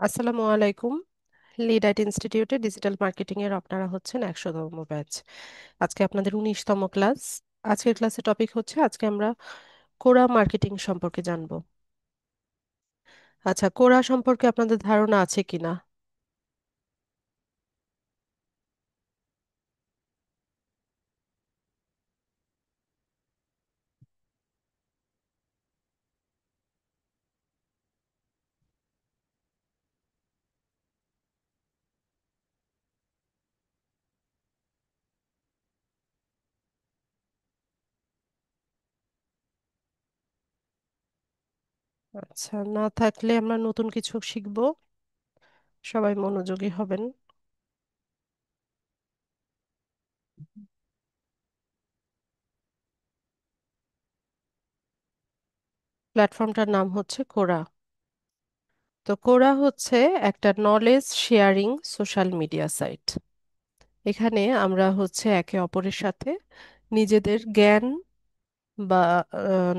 আসসালামু আলাইকুম। Lead IT ইনস্টিটিউটে ডিজিটাল মার্কেটিং এর আপনারা হচ্ছেন 100তম ব্যাচ। আজকে আপনাদের 19তম ক্লাস। আজকের ক্লাসের টপিক হচ্ছে আজকে আমরা কোরা মার্কেটিং সম্পর্কে জানবো। আচ্ছা, কোরা সম্পর্কে আপনাদের ধারণা আছে কিনা? আচ্ছা, না থাকলে আমরা নতুন কিছু শিখবো। সবাই মনোযোগী হবেন। প্ল্যাটফর্মটার নাম হচ্ছে কোরা। তো কোরা হচ্ছে একটা knowledge sharing social media site. এখানে আমরা হচ্ছে একে অপরের সাথে নিজেদের জ্ঞান বা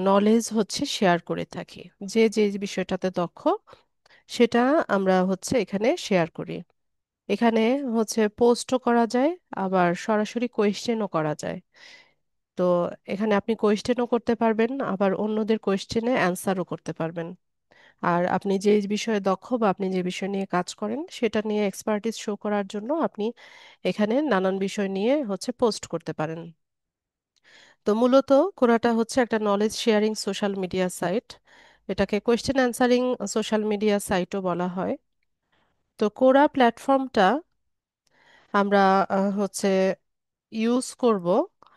নলেজ হচ্ছে শেয়ার করে থাকি। যে যে বিষয়টাতে দক্ষ সেটা আমরা হচ্ছে এখানে শেয়ার করি। এখানে হচ্ছে পোস্টও করা যায়, আবার সরাসরি কোয়েশ্চেনও করা যায়। তো এখানে আপনি কোয়েশ্চেনও করতে পারবেন, আবার অন্যদের কোয়েশ্চেনে অ্যান্সারও করতে পারবেন। আর আপনি যে বিষয়ে দক্ষ বা আপনি যে বিষয় নিয়ে কাজ করেন সেটা নিয়ে এক্সপার্টিস শো করার জন্য আপনি এখানে নানান বিষয় নিয়ে হচ্ছে পোস্ট করতে পারেন। তো মূলত কোরাটা হচ্ছে একটা knowledge sharing social media site. এটাকে কোয়েশ্চেন অ্যান্সারিং সোশ্যাল মিডিয়া সাইটও বলা হয়। তো কোরা প্ল্যাটফর্মটা আমরা হচ্ছে ইউজ করব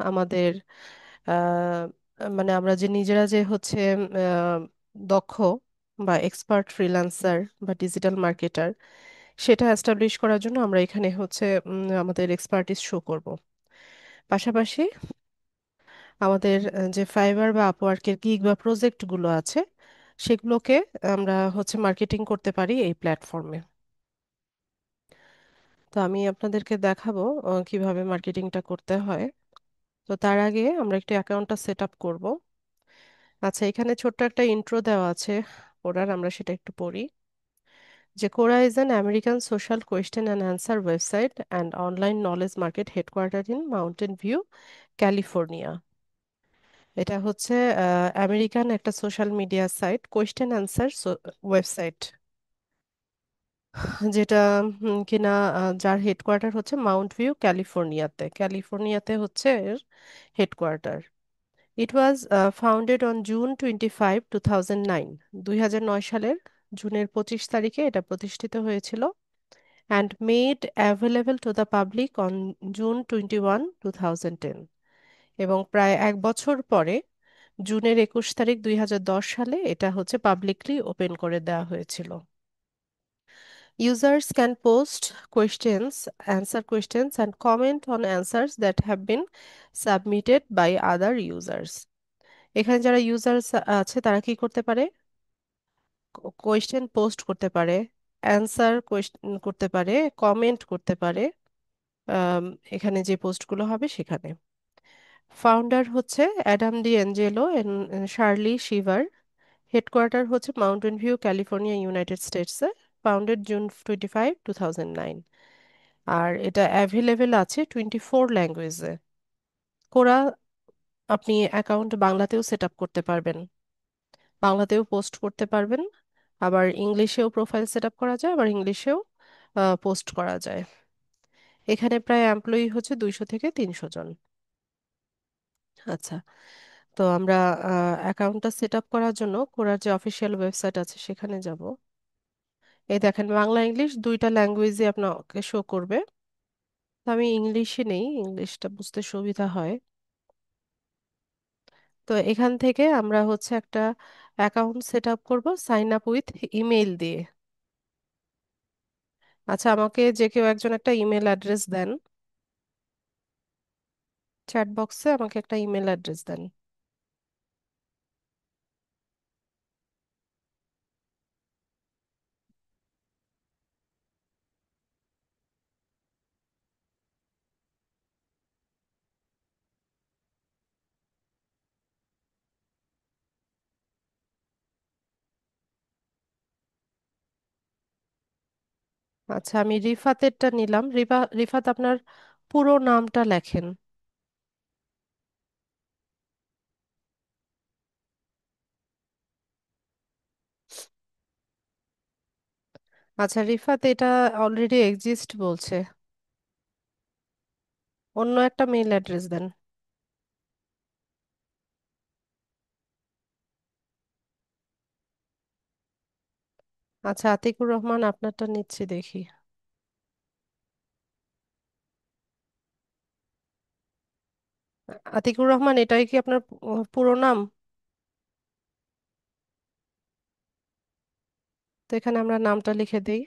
আমাদের আহ, মানে আমরা যে নিজেরা যে হচ্ছে দক্ষ বা এক্সপার্ট ফ্রিল্যান্সার বা ডিজিটাল মার্কেটার সেটা এস্টাবলিশ করার জন্য আমরা এখানে হচ্ছে আমাদের এক্সপার্টিস শো করব। পাশাপাশি আমাদের যে ফাইবার বা আপওয়ার্কের গিগ বা প্রজেক্টগুলো আছে সেগুলোকে আমরা হচ্ছে মার্কেটিং করতে পারি এই প্ল্যাটফর্মে। তো আমি আপনাদেরকে দেখাবো কিভাবে মার্কেটিংটা করতে হয়। তো তার আগে আমরা একটু অ্যাকাউন্টটা সেট আপ করবো। আচ্ছা, এখানে ছোট্ট একটা ইন্ট্রো দেওয়া আছে ওরার, আমরা সেটা একটু পড়ি। যে Quora is an American social question and answer website and online knowledge market headquarter in Mountain View, California. এটা হচ্ছে আমেরিকান একটা social media site, question answer website, যেটা কিনা যার হেডকোয়ার্টার হচ্ছে মাউন্ট ভিউ, ক্যালিফোর্নিয়াতে হচ্ছে এর headquarter. It was founded on June 25, 2009। 2009 সালের জুনের 25 তারিখে এটা প্রতিষ্ঠিত হয়েছিল। And made available to the public on June 21, 2010। এবং প্রায় 1 বছর পরে জুনের 21 তারিখ 2010 সালে এটা হচ্ছে পাবলিকলি ওপেন করে দেওয়া হয়েছিল। Users can post questions, answer questions, and comment on answers that have been submitted by other users. এখানে যারা ইউজার্স আছে তারা কি করতে পারে? কোয়েশ্চেন পোস্ট করতে পারে, অ্যান্সার কোয়েশ্চেন করতে পারে, কমেন্ট করতে পারে। আম, এখানে যে পোস্টগুলো হবে সেখানে ফাউন্ডার হচ্ছে Adam D'Angelo and Charlie Cheever. Headquarter হচ্ছে মাউন্টেন ভিউ, ক্যালিফোর্নিয়া, ইউনাইটেড স্টেটসে। Founded June 25, 2009। আর এটা অ্যাভেলেবেল আছে 24 ল্যাঙ্গুয়েজে। কোরা আপনি অ্যাকাউন্ট বাংলাতেও সেট আপ করতে পারবেন, বাংলাতেও পোস্ট করতে পারবেন, আবার ইংলিশেও প্রোফাইল সেট আপ করা যায়, আবার ইংলিশেও পোস্ট করা যায়। এখানে প্রায় এমপ্লয়ি হচ্ছে 200 থেকে 300 জন। আচ্ছা, তো আমরা অ্যাকাউন্টটা সেট আপ করার জন্য কোরার যে অফিসিয়াল ওয়েবসাইট আছে সেখানে যাব। এই দেখেন, বাংলা ইংলিশ দুইটা ল্যাঙ্গুয়েজে আপনাকে শো করবে। তো আমি ইংলিশে নেই, ইংলিশটা বুঝতে সুবিধা হয়। তো এখান থেকে আমরা হচ্ছে একটা অ্যাকাউন্ট সেট আপ করবো সাইন আপ উইথ ইমেইল দিয়ে। আচ্ছা, আমাকে যে কেউ একজন একটা ইমেল অ্যাড্রেস দেন, চ্যাট বক্সে আমাকে একটা ইমেল অ্যাড্রেস দেন। আচ্ছা, আমি রিফাতেরটা নিলাম। রিফাত, আপনার পুরো নামটা লেখেন। আচ্ছা রিফাত, এটা অলরেডি এক্সিস্ট বলছে। অন্য একটা মেইল অ্যাড্রেস দেন। আচ্ছা, আতিকুর রহমান, আপনারটা নিচ্ছি, দেখি। আতিকুর রহমান, এটাই কি আপনার পুরো নাম? তো এখানে আমরা নামটা লিখে দিই।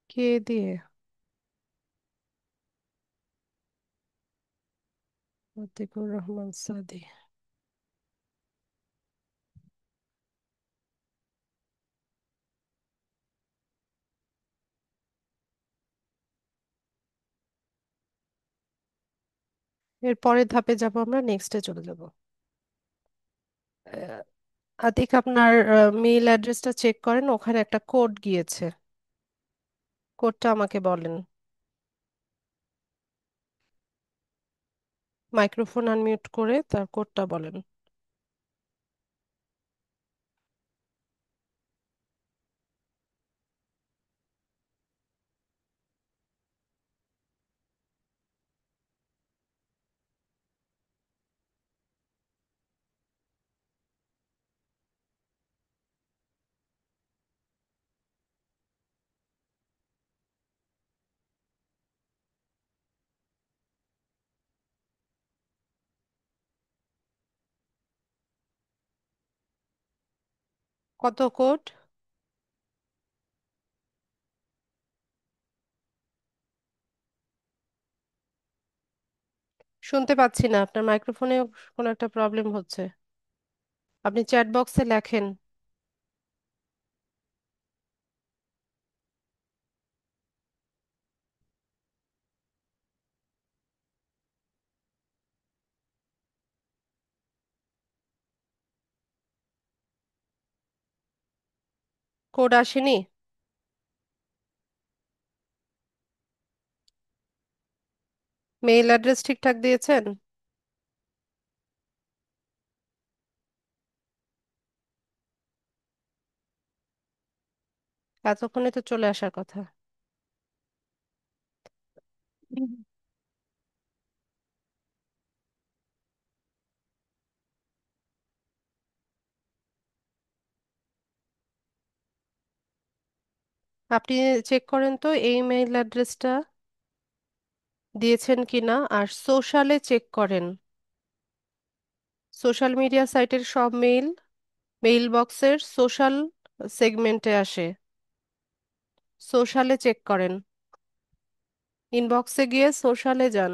কে দিয়ে? আতিকুর রহমান সাদি। এর পরের ধাপে যাব, আমরা নেক্সটে চলে যাব। আহ, আতিক, আপনার মেইল অ্যাড্রেসটা চেক করেন, ওখানে একটা কোড গিয়েছে। কোডটা আমাকে বলেন। মাইক্রোফোন আনমিউট করে তার কোডটা বলেন। কত কোড? শুনতে পাচ্ছি না, আপনার মাইক্রোফোনে কোনো একটা প্রবলেম হচ্ছে। আপনি চ্যাট বক্সে লেখেন। কোড আসেনি? মেইল অ্যাড্রেস ঠিকঠাক দিয়েছেন? এতক্ষণে তো চলে আসার কথা। হুম। আপনি চেক করেন তো এই মেইল অ্যাড্রেসটা দিয়েছেন কিনা, আর সোশ্যালে চেক করেন। সোশ্যাল মিডিয়া সাইটের সব মেইল মেইল বক্সের সোশ্যাল সেগমেন্টে আসে। সোশ্যালে চেক করেন। ইনবক্সে গিয়ে সোশ্যালে যান।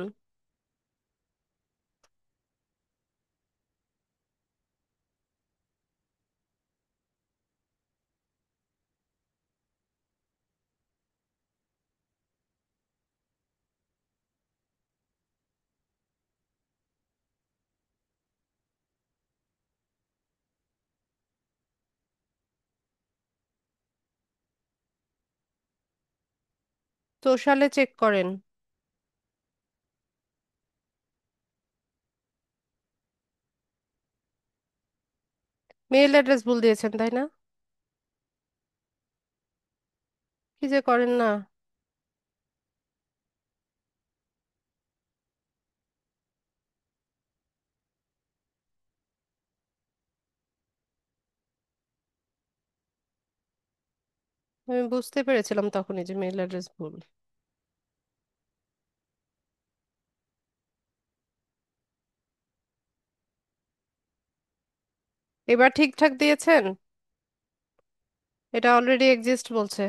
সোশ্যালে চেক করেন। মেইল অ্যাড্রেস ভুল দিয়েছেন, তাই না? কি যে করেন না। আমি বুঝতে পেরেছিলাম তখনই যে মেইল অ্যাড্রেস ভুল। এবার ঠিকঠাক দিয়েছেন? এটা অলরেডি এক্সিস্ট বলছে।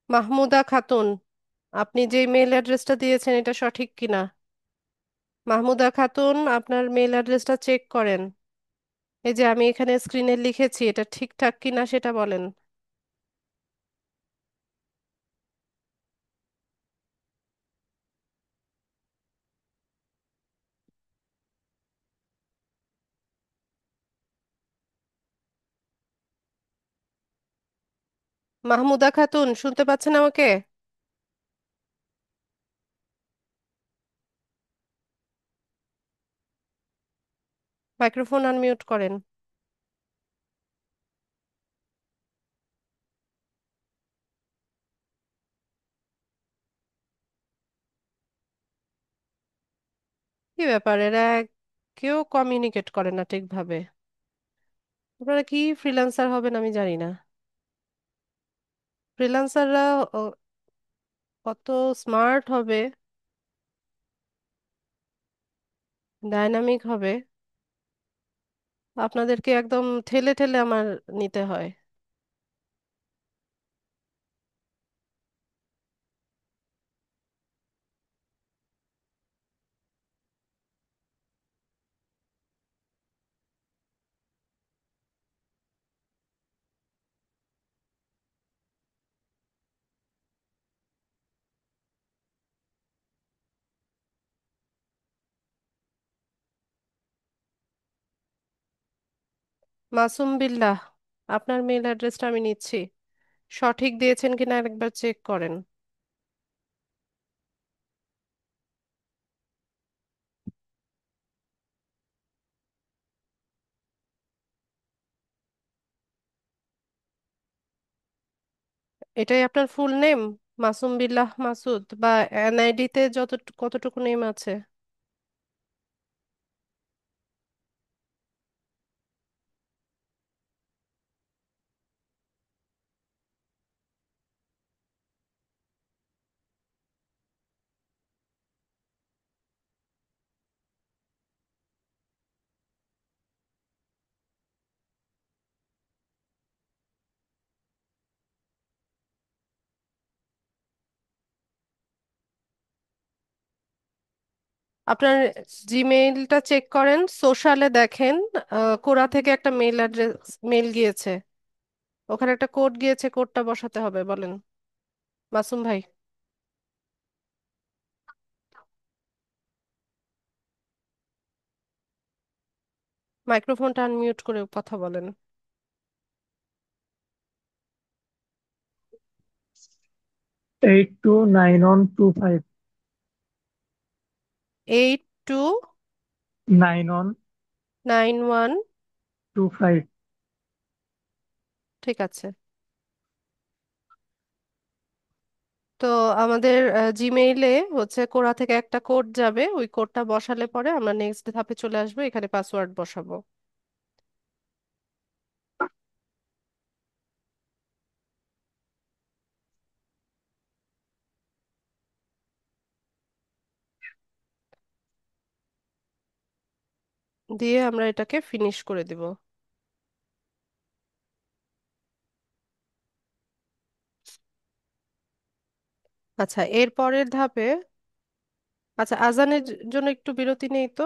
মাহমুদা খাতুন, আপনি যে মেইল অ্যাড্রেসটা দিয়েছেন এটা সঠিক কিনা? মাহমুদা খাতুন, আপনার মেইল অ্যাড্রেসটা চেক করেন। এই যে আমি এখানে স্ক্রিনে লিখেছি, এটা ঠিকঠাক কিনা সেটা বলেন। মাহমুদা খাতুন, শুনতে পাচ্ছেন আমাকে? মাইক্রোফোন আনমিউট করেন। কি ব্যাপার, এরা কেউ কমিউনিকেট করে না ঠিকভাবে। আপনারা কি ফ্রিল্যান্সার হবেন আমি জানি না। ফ্রিল্যান্সাররা কত স্মার্ট হবে, ডাইনামিক হবে, আপনাদেরকে একদম ঠেলে ঠেলে আমার নিতে হয়। মাসুম বিল্লাহ, আপনার মেইল অ্যাড্রেসটা আমি নিচ্ছি। সঠিক দিয়েছেন কিনা একবার চেক করেন। এটাই আপনার ফুল নেম? মাসুম বিল্লাহ মাসুদ, বা এনআইডি তে কতটুকু নেম আছে? আপনার জিমেইলটা চেক করেন, সোশ্যালে দেখেন। কোরা থেকে একটা মেইল গিয়েছে, ওখানে একটা কোড গিয়েছে, কোডটা বসাতে হবে, বলেন। মাসুম ভাই, মাইক্রোফোনটা আনমিউট করে কথা বলেন। 829125। 8291। 9125। ঠিক আছে। তো আমাদের জিমেইলে হচ্ছে কোরা থেকে একটা কোড যাবে, ওই কোডটা বসালে পরে আমরা নেক্সট ধাপে চলে আসবো, এখানে পাসওয়ার্ড বসাবো। দিয়ে আমরা এটাকে ফিনিশ করে দিব। আচ্ছা, এর পরের ধাপে, আচ্ছা আজানের জন্য একটু বিরতি নেই তো?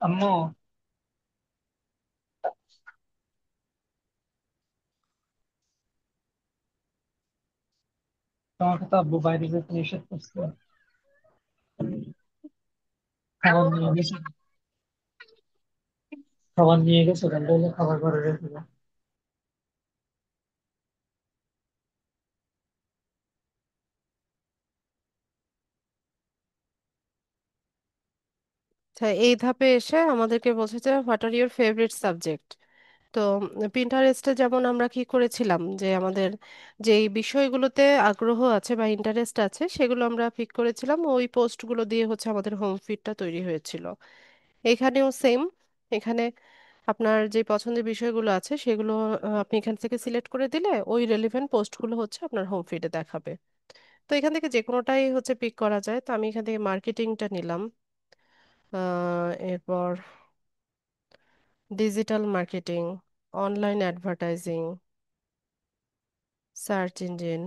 আম্মু, তোমাকে তো আব্বু বাইরে যেতে নিষেধ করছে। খাবার নিয়ে গেছে, খাবার নিয়ে গেছে, তাহলে হলে খাবার ঘরে রেখে দাও। আচ্ছা, এই ধাপে এসে আমাদেরকে বলছে যে what are your favourite subject. তো পিন্টারেস্টে যেমন আমরা কি করেছিলাম যে আমাদের যেই বিষয়গুলোতে আগ্রহ আছে বা ইন্টারেস্ট আছে সেগুলো আমরা পিক করেছিলাম, ওই পোস্টগুলো দিয়ে হচ্ছে আমাদের হোম ফিডটা তৈরি হয়েছিল। এখানেও সেম। এখানে আপনার যে পছন্দের বিষয়গুলো আছে সেগুলো আপনি এখান থেকে সিলেক্ট করে দিলে ওই রেলিভেন্ট পোস্টগুলো হচ্ছে আপনার হোম ফিডে দেখাবে। তো এখান থেকে যে কোনোটাই হচ্ছে পিক করা যায়। তো আমি এখান থেকে মার্কেটিংটা নিলাম। এরপর digital marketing, online advertising, search engine,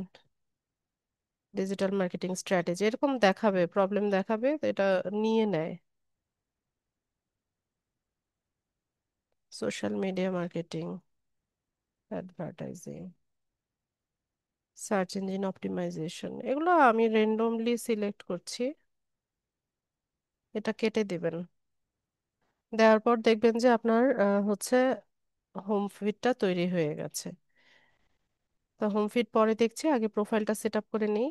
digital marketing strategy, এরকম দেখাবে, প্রবলেম দেখাবে, তো এটা নিয়ে নেয়। Social media marketing, advertising, search engine optimization, এগুলো আমি র্যান্ডমলি সিলেক্ট করছি। এটা কেটে দিবেন। দেওয়ার পর দেখবেন যে আপনার হচ্ছে হোম ফিডটা তৈরি হয়ে গেছে। তো হোম ফিড পরে দেখছি, আগে প্রোফাইলটা সেট আপ করে নিই।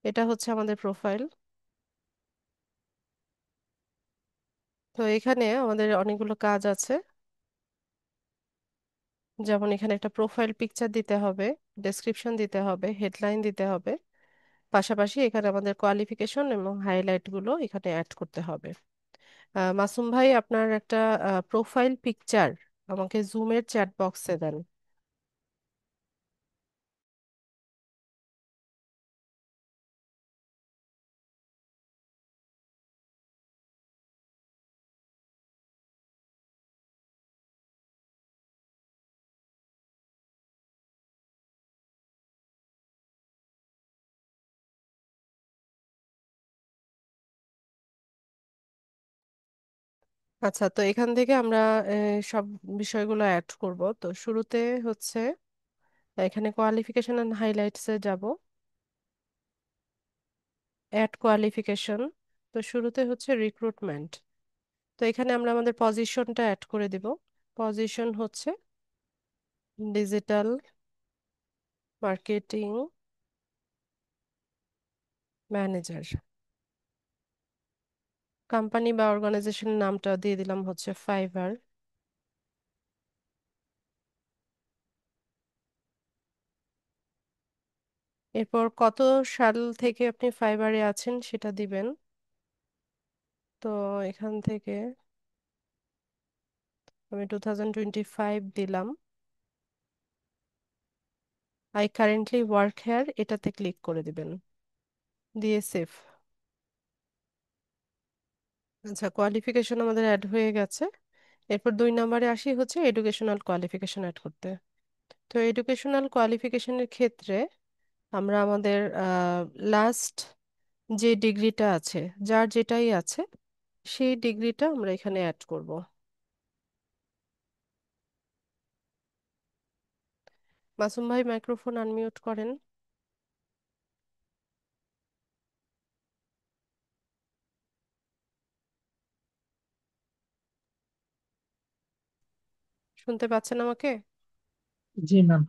এটা হচ্ছে আমাদের প্রোফাইল। তো এখানে আমাদের অনেকগুলো কাজ আছে। যেমন এখানে একটা প্রোফাইল পিকচার দিতে হবে, ডেসক্রিপশন দিতে হবে, হেডলাইন দিতে হবে। পাশাপাশি এখানে আমাদের কোয়ালিফিকেশন এবং হাইলাইট গুলো এখানে অ্যাড করতে হবে। মাসুম ভাই, আপনার একটা প্রোফাইল পিকচার আমাকে জুমের চ্যাট বক্সে দেন। আচ্ছা, তো এখান থেকে আমরা সব বিষয়গুলো অ্যাড করব। তো শুরুতে হচ্ছে এখানে কোয়ালিফিকেশন এন্ড হাইলাইটসে যাব। Add qualification. তো শুরুতে হচ্ছে রিক্রুটমেন্ট। তো এখানে আমরা আমাদের পজিশনটা অ্যাড করে দিব। পজিশন হচ্ছে ডিজিটাল মার্কেটিং ম্যানেজার। কোম্পানি বা অর্গানাইজেশন নামটা দিয়ে দিলাম হচ্ছে ফাইবার। এরপর কত সাল থেকে আপনি ফাইবারে আছেন সেটা দিবেন। তো এখান থেকে আমি 2025 দিলাম। আই কারেন্টলি ওয়ার্ক হেয়ার, এটাতে ক্লিক করে দিবেন, দিয়ে সেভ। আচ্ছা, কোয়ালিফিকেশন আমাদের অ্যাড হয়ে গেছে। এরপর 2 নম্বরে আসি হচ্ছে এডুকেশনাল কোয়ালিফিকেশন অ্যাড করতে। তো এডুকেশনাল কোয়ালিফিকেশনের ক্ষেত্রে আমরা আমাদের লাস্ট যে ডিগ্রিটা আছে, যার যেটাই আছে, সেই ডিগ্রিটা আমরা এখানে অ্যাড করব। মাসুম ভাই, মাইক্রোফোন আনমিউট করেন। শুনতে পাচ্ছেন আমাকে? জি ম্যাম।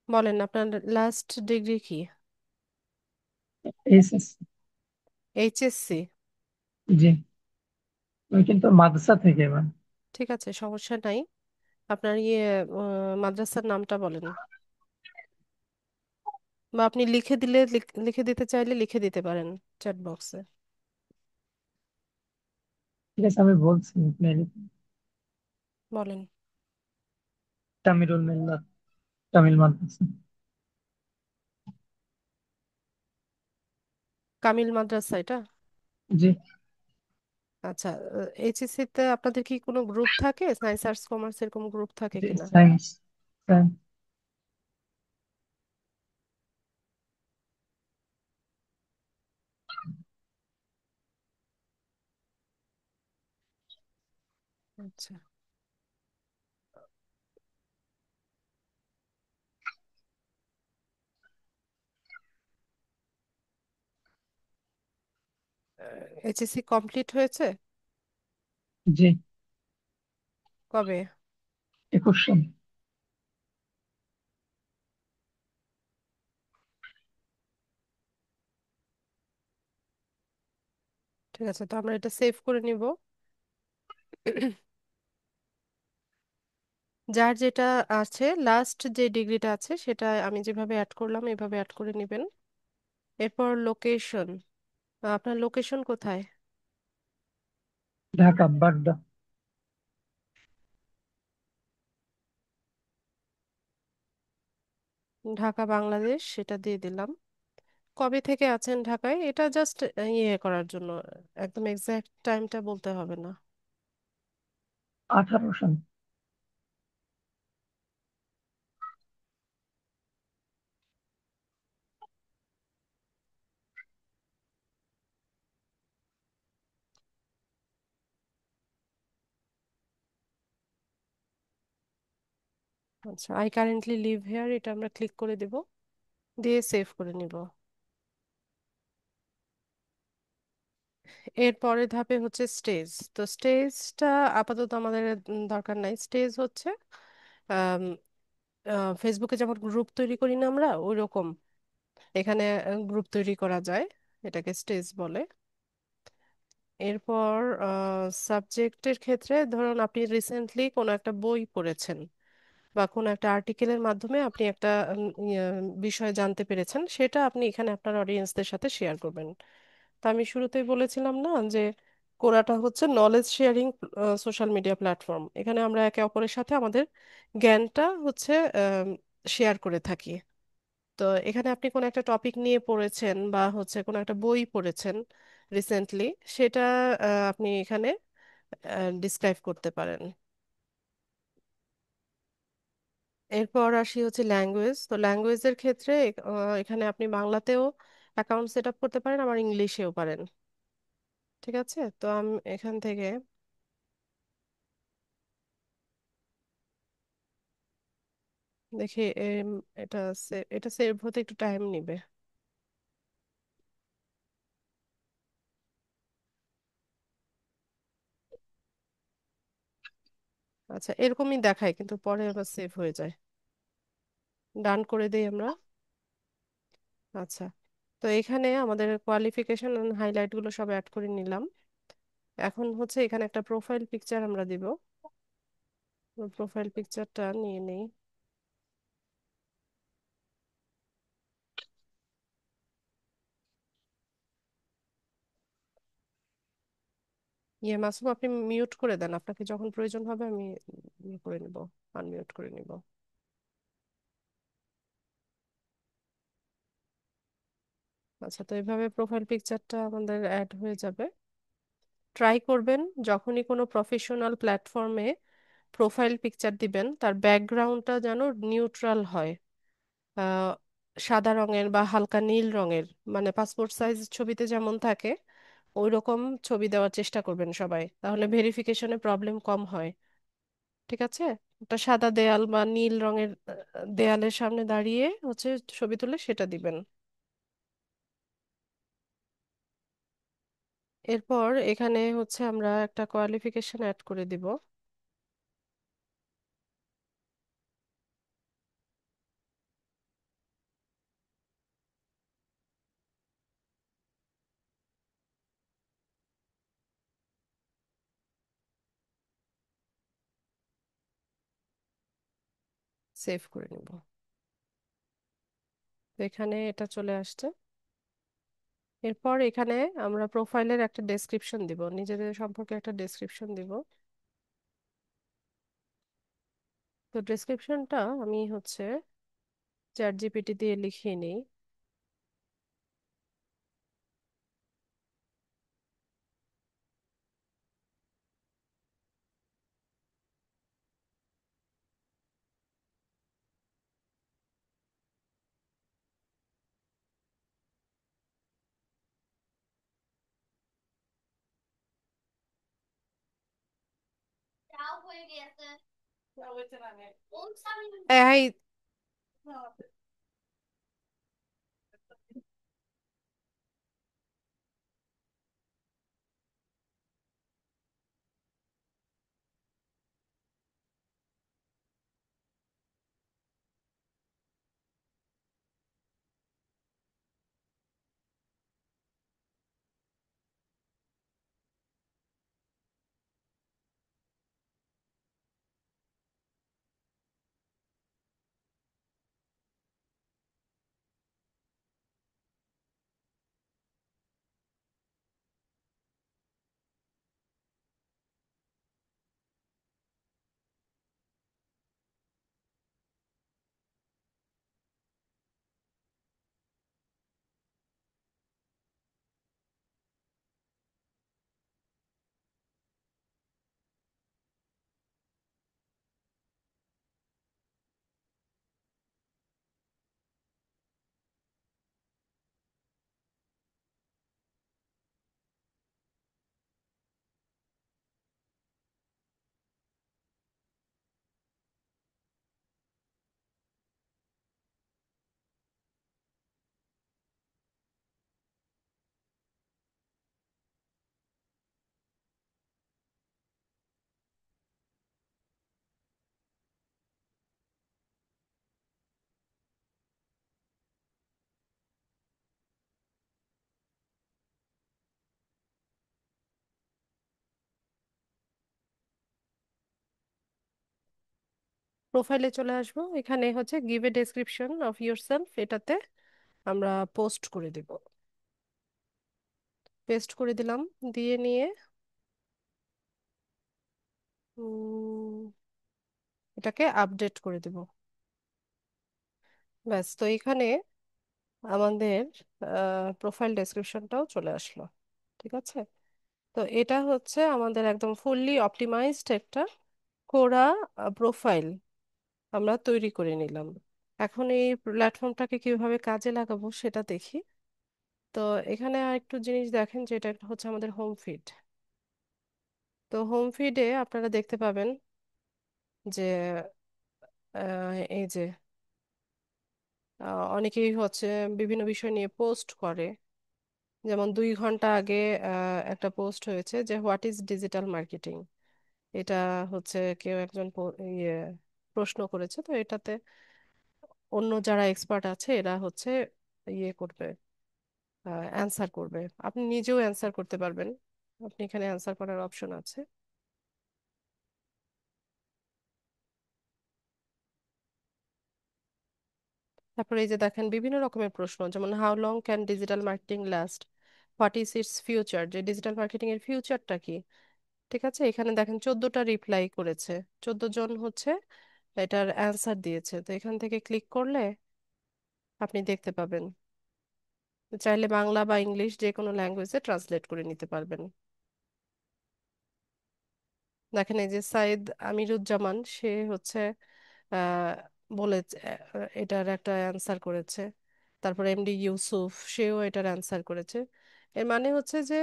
বলেন আপনার লাস্ট ডিগ্রি কি? এসএসসি। এইচএসসি? জি। আমি কিন্তু মাদ্রাসা থেকে ম্যাম। ঠিক আছে, সমস্যা নাই। আপনার মাদ্রাসার নামটা বলেন, বা আপনি লিখে দিলে লিখে দিতে চাইলে লিখে দিতে পারেন চ্যাট বক্সে। ঠিক আছে, আমি বলছি, আপনি লিখুন। বলেন। তামিরুল মিল্লাত, তামিল মাদ্রাসা। কামিল মাদ্রাসা এটা? জি। আচ্ছা, এইচএসসি তে আপনাদের কি কোনো গ্রুপ থাকে, সায়েন্স আর্টস কমার্স এরকম গ্রুপ থাকে জি কিনা? সায়েন্স। সায়েন্স। আচ্ছা, এইচএসসি কমপ্লিট হয়েছে? জি। কবে? 21 সাল। ঠিক আছে, তো আমরা এটা সেভ করে নিব। যার যেটা আছে, লাস্ট যে ডিগ্রিটা আছে সেটা আমি যেভাবে অ্যাড করলাম এভাবে অ্যাড করে নেবেন। এরপর লোকেশন, আপনার লোকেশন কোথায়? ঢাকা বাড্ডা। ঢাকা বাংলাদেশ, সেটা দিয়ে দিলাম। কবে থেকে আছেন ঢাকায়, এটা জাস্ট ইয়ে করার জন্য, একদম এক্সাক্ট টাইমটা বলতে হবে না। 18 সাল। আচ্ছা, আই কারেন্টলি লিভ হেয়ার, এটা আমরা ক্লিক করে দেব, দিয়ে সেভ করে নিব। এর পরের ধাপে হচ্ছে স্টেজ। তো স্টেজটা আপাতত আমাদের দরকার নাই। স্টেজ হচ্ছে ফেসবুকে যেমন গ্রুপ তৈরি করি না আমরা, ওই রকম এখানে গ্রুপ তৈরি করা যায়, এটাকে স্টেজ বলে। এরপর সাবজেক্টের ক্ষেত্রে ধরুন আপনি রিসেন্টলি কোনো একটা বই পড়েছেন বা কোনো একটা আর্টিকেলের মাধ্যমে আপনি একটা বিষয় জানতে পেরেছেন, সেটা আপনি এখানে আপনার অডিয়েন্সদের সাথে শেয়ার করবেন। তা আমি শুরুতেই বলেছিলাম না যে কোরাটা হচ্ছে knowledge sharing social media platform. এখানে আমরা একে অপরের সাথে আমাদের জ্ঞানটা হচ্ছে শেয়ার করে থাকি। তো এখানে আপনি কোনো একটা টপিক নিয়ে পড়েছেন বা হচ্ছে কোনো একটা বই পড়েছেন রিসেন্টলি, সেটা আপনি এখানে ডিসক্রাইব করতে পারেন। এরপর আসি হচ্ছে ল্যাঙ্গুয়েজ। তো ল্যাঙ্গুয়েজের ক্ষেত্রে এখানে আপনি বাংলাতেও অ্যাকাউন্ট সেট আপ করতে পারেন, আবার ইংলিশেও পারেন। ঠিক আছে, তো আমি এখান থেকে দেখি এটা এটা সেভ হতে একটু টাইম নিবে। আচ্ছা, এরকমই দেখায় কিন্তু পরে আবার সেভ হয়ে যায়। ডান করে দেই আমরা। আচ্ছা, তো এখানে আমাদের কোয়ালিফিকেশন হাইলাইট গুলো সব অ্যাড করে নিলাম। এখন হচ্ছে এখানে একটা প্রোফাইল পিকচার আমরা দিব। প্রোফাইল পিকচারটা নিয়ে নেই। ইয়ে মাসুম, আপনি মিউট করে দেন, আপনাকে যখন প্রয়োজন হবে আমি ইয়ে করে নিব, আনমিউট করে নিব। আচ্ছা, তো এইভাবে প্রোফাইল পিকচারটা আমাদের অ্যাড হয়ে যাবে। ট্রাই করবেন যখনই কোনো প্রফেশনাল প্ল্যাটফর্মে প্রোফাইল পিকচার দিবেন তার ব্যাকগ্রাউন্ডটা যেন নিউট্রাল হয়, আহ, সাদা রঙের বা হালকা নীল রঙের, মানে পাসপোর্ট সাইজ ছবিতে যেমন থাকে ওই রকম ছবি দেওয়ার চেষ্টা করবেন সবাই, তাহলে ভেরিফিকেশনে প্রবলেম কম হয়। ঠিক আছে, একটা সাদা দেয়াল বা নীল রঙের দেয়ালের সামনে দাঁড়িয়ে হচ্ছে ছবি তুলে সেটা দিবেন। এরপর এখানে হচ্ছে আমরা একটা কোয়ালিফিকেশন অ্যাড করে দিব। সেভ করে নিব। তো এখানে এটা চলে আসছে। এরপর এখানে আমরা প্রোফাইলের একটা ডেসক্রিপশন দিব, নিজেদের সম্পর্কে একটা ডেসক্রিপশন দিব। তো ডেসক্রিপশনটা আমি হচ্ছে চ্যাট জিপিটি দিয়ে লিখিয়ে নিই। এই, প্রোফাইলে চলে আসবো, এখানে হচ্ছে give a description of yourself, এটাতে আমরা পোস্ট করে দেব। পেস্ট করে দিলাম, দিয়ে নিয়ে উম, এটাকে আপডেট করে দেব। ব্যাস, তো এখানে আমাদের প্রোফাইল ডেসক্রিপশনটাও চলে আসলো। ঠিক আছে, তো এটা হচ্ছে আমাদের একদম ফুললি অপটিমাইজড একটা কোরা প্রোফাইল আমরা তৈরি করে নিলাম। এখন এই প্ল্যাটফর্মটাকে কিভাবে কাজে লাগাবো সেটা দেখি। তো এখানে আরেকটু জিনিস দেখেন, যে এটা হচ্ছে আমাদের হোম ফিড। তো হোম ফিডে আপনারা দেখতে পাবেন যে এই যে অনেকেই হচ্ছে বিভিন্ন বিষয় নিয়ে পোস্ট করে। যেমন 2 ঘন্টা আগে একটা পোস্ট হয়েছে যে হোয়াট ইজ ডিজিটাল মার্কেটিং। এটা হচ্ছে কেউ একজন ইয়ে প্রশ্ন করেছে, তো এটাতে অন্য যারা এক্সপার্ট আছে এরা হচ্ছে ইয়ে করবে, অ্যান্সার করবে। আপনি নিজেও অ্যান্সার করতে পারবেন, আপনি এখানে অ্যান্সার করার অপশন আছে। তারপরে এই যে দেখেন বিভিন্ন রকমের প্রশ্ন, যেমন how long can digital marketing last, what is it's future, যে ডিজিটাল মার্কেটিং এর ফিউচারটা কি। ঠিক আছে, এখানে দেখেন 14টা রিপ্লাই করেছে, 14 জন হচ্ছে এটার অ্যান্সার দিয়েছে। তো এখান থেকে ক্লিক করলে আপনি দেখতে পাবেন, চাইলে বাংলা বা ইংলিশ যে কোনো ল্যাঙ্গুয়েজে ট্রান্সলেট করে নিতে পারবেন। দেখেন এই যে সাইদ আমিরুজ্জামান, সে হচ্ছে আহ বলেছে, এটার একটা অ্যান্সার করেছে। তারপর এমডি ইউসুফ, সেও এটার অ্যান্সার করেছে। এর মানে হচ্ছে যে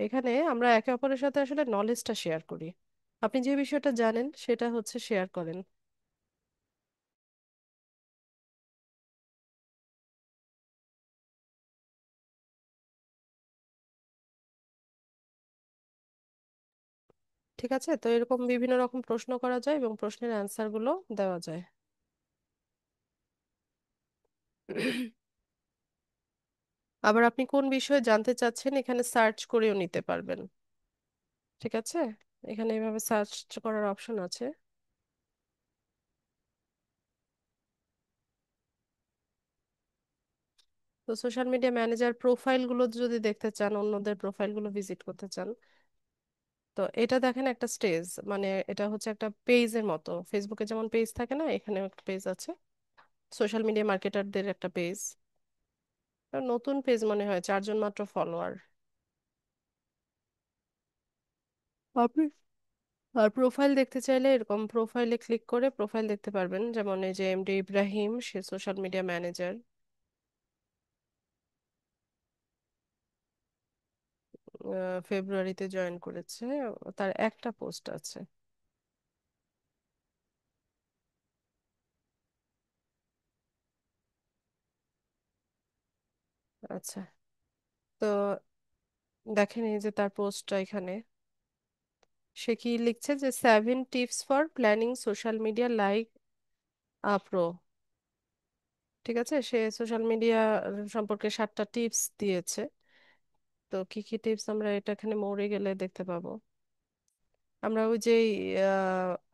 এখানে আমরা একে অপরের সাথে আসলে নলেজটা শেয়ার করি। আপনি যে বিষয়টা জানেন সেটা হচ্ছে শেয়ার করেন। ঠিক আছে, তো এরকম বিভিন্ন রকম প্রশ্ন করা যায় এবং প্রশ্নের অ্যান্সার গুলো দেওয়া যায়। আবার আপনি কোন বিষয়ে জানতে চাচ্ছেন এখানে সার্চ করেও নিতে পারবেন। ঠিক আছে, এখানে এভাবে সার্চ করার অপশন আছে। তো সোশ্যাল মিডিয়া ম্যানেজার প্রোফাইল গুলো যদি দেখতে চান, অন্যদের প্রোফাইল গুলো ভিজিট করতে চান, তো এটা দেখেন একটা স্টেজ, মানে এটা হচ্ছে একটা পেজের মতো। ফেসবুকে যেমন পেজ থাকে না, এখানেও একটা পেজ আছে, সোশ্যাল মিডিয়া মার্কেটারদের একটা পেজ। নতুন পেজ মনে হয়, 4 জন মাত্র ফলোয়ার। আপনি আর প্রোফাইল দেখতে চাইলে এরকম প্রোফাইলে ক্লিক করে প্রোফাইল দেখতে পারবেন, যেমন এই যে এমডি ইব্রাহিম, সে সোশ্যাল মিডিয়া ম্যানেজার, ফেব্রুয়ারিতে জয়েন করেছে, তার একটা পোস্ট আছে। আচ্ছা, তো দেখেন এই যে তার পোস্টটা এখানে, সে কি লিখছে যে 7 tips for planning social media like a pro. ঠিক আছে, সে সোশ্যাল মিডিয়া সম্পর্কে 7টা টিপস দিয়েছে। তো কি কি টিপস আমরা এটা এখানে মরে গেলে দেখতে পাবো। আমরা ওই যে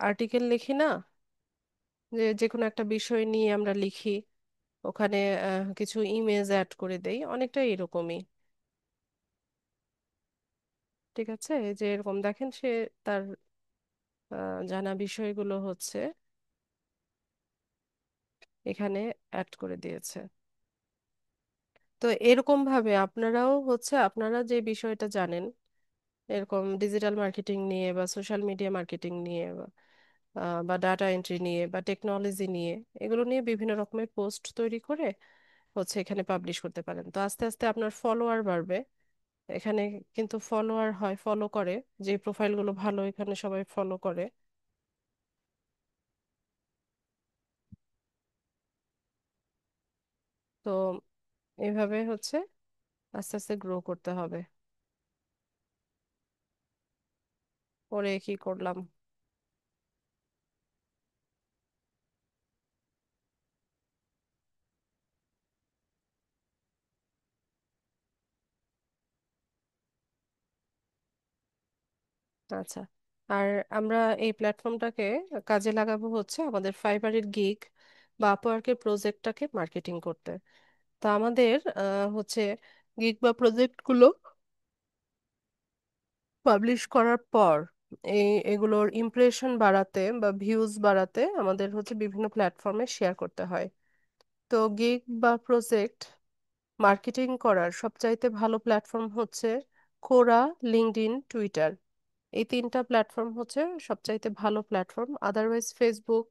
আর্টিকেল লিখি না, যে যে কোনো একটা বিষয় নিয়ে আমরা লিখি, ওখানে কিছু ইমেজ অ্যাড করে দেই, অনেকটা এরকমই। ঠিক আছে, এই যে এরকম দেখেন সে তার জানা বিষয়গুলো হচ্ছে এখানে অ্যাড করে দিয়েছে। তো এরকম ভাবে আপনারাও হচ্ছে আপনারা যে বিষয়টা জানেন, এরকম ডিজিটাল মার্কেটিং নিয়ে বা সোশ্যাল মিডিয়া মার্কেটিং নিয়ে বা ডাটা এন্ট্রি নিয়ে বা টেকনোলজি নিয়ে, এগুলো নিয়ে বিভিন্ন রকমের পোস্ট তৈরি করে হচ্ছে এখানে পাবলিশ করতে পারেন। তো আস্তে আস্তে আপনার ফলোয়ার বাড়বে এখানে। কিন্তু ফলোয়ার হয়, ফলো করে, যে প্রোফাইলগুলো ভালো এখানে সবাই ফলো করে। তো এইভাবে হচ্ছে আস্তে আস্তে গ্রো করতে হবে। পরে কি করলাম। আচ্ছা, আর আমরা এই প্ল্যাটফর্মটাকে কাজে লাগাবো হচ্ছে আমাদের ফাইবারের গিগ বা আপওয়ার্কের প্রজেক্টটাকে মার্কেটিং করতে। তা আমাদের হচ্ছে গিগ বা প্রজেক্টগুলো পাবলিশ করার পর এগুলোর ইমপ্রেশন বাড়াতে বা ভিউজ বাড়াতে আমাদের হচ্ছে বিভিন্ন প্ল্যাটফর্মে শেয়ার করতে হয়। তো গিগ বা প্রজেক্ট মার্কেটিং করার সবচাইতে ভালো প্ল্যাটফর্ম হচ্ছে কোরা, লিঙ্কডইন, টুইটার। এই তিনটা প্ল্যাটফর্ম হচ্ছে সবচাইতে ভালো প্ল্যাটফর্ম। আদারওয়াইজ ফেসবুক,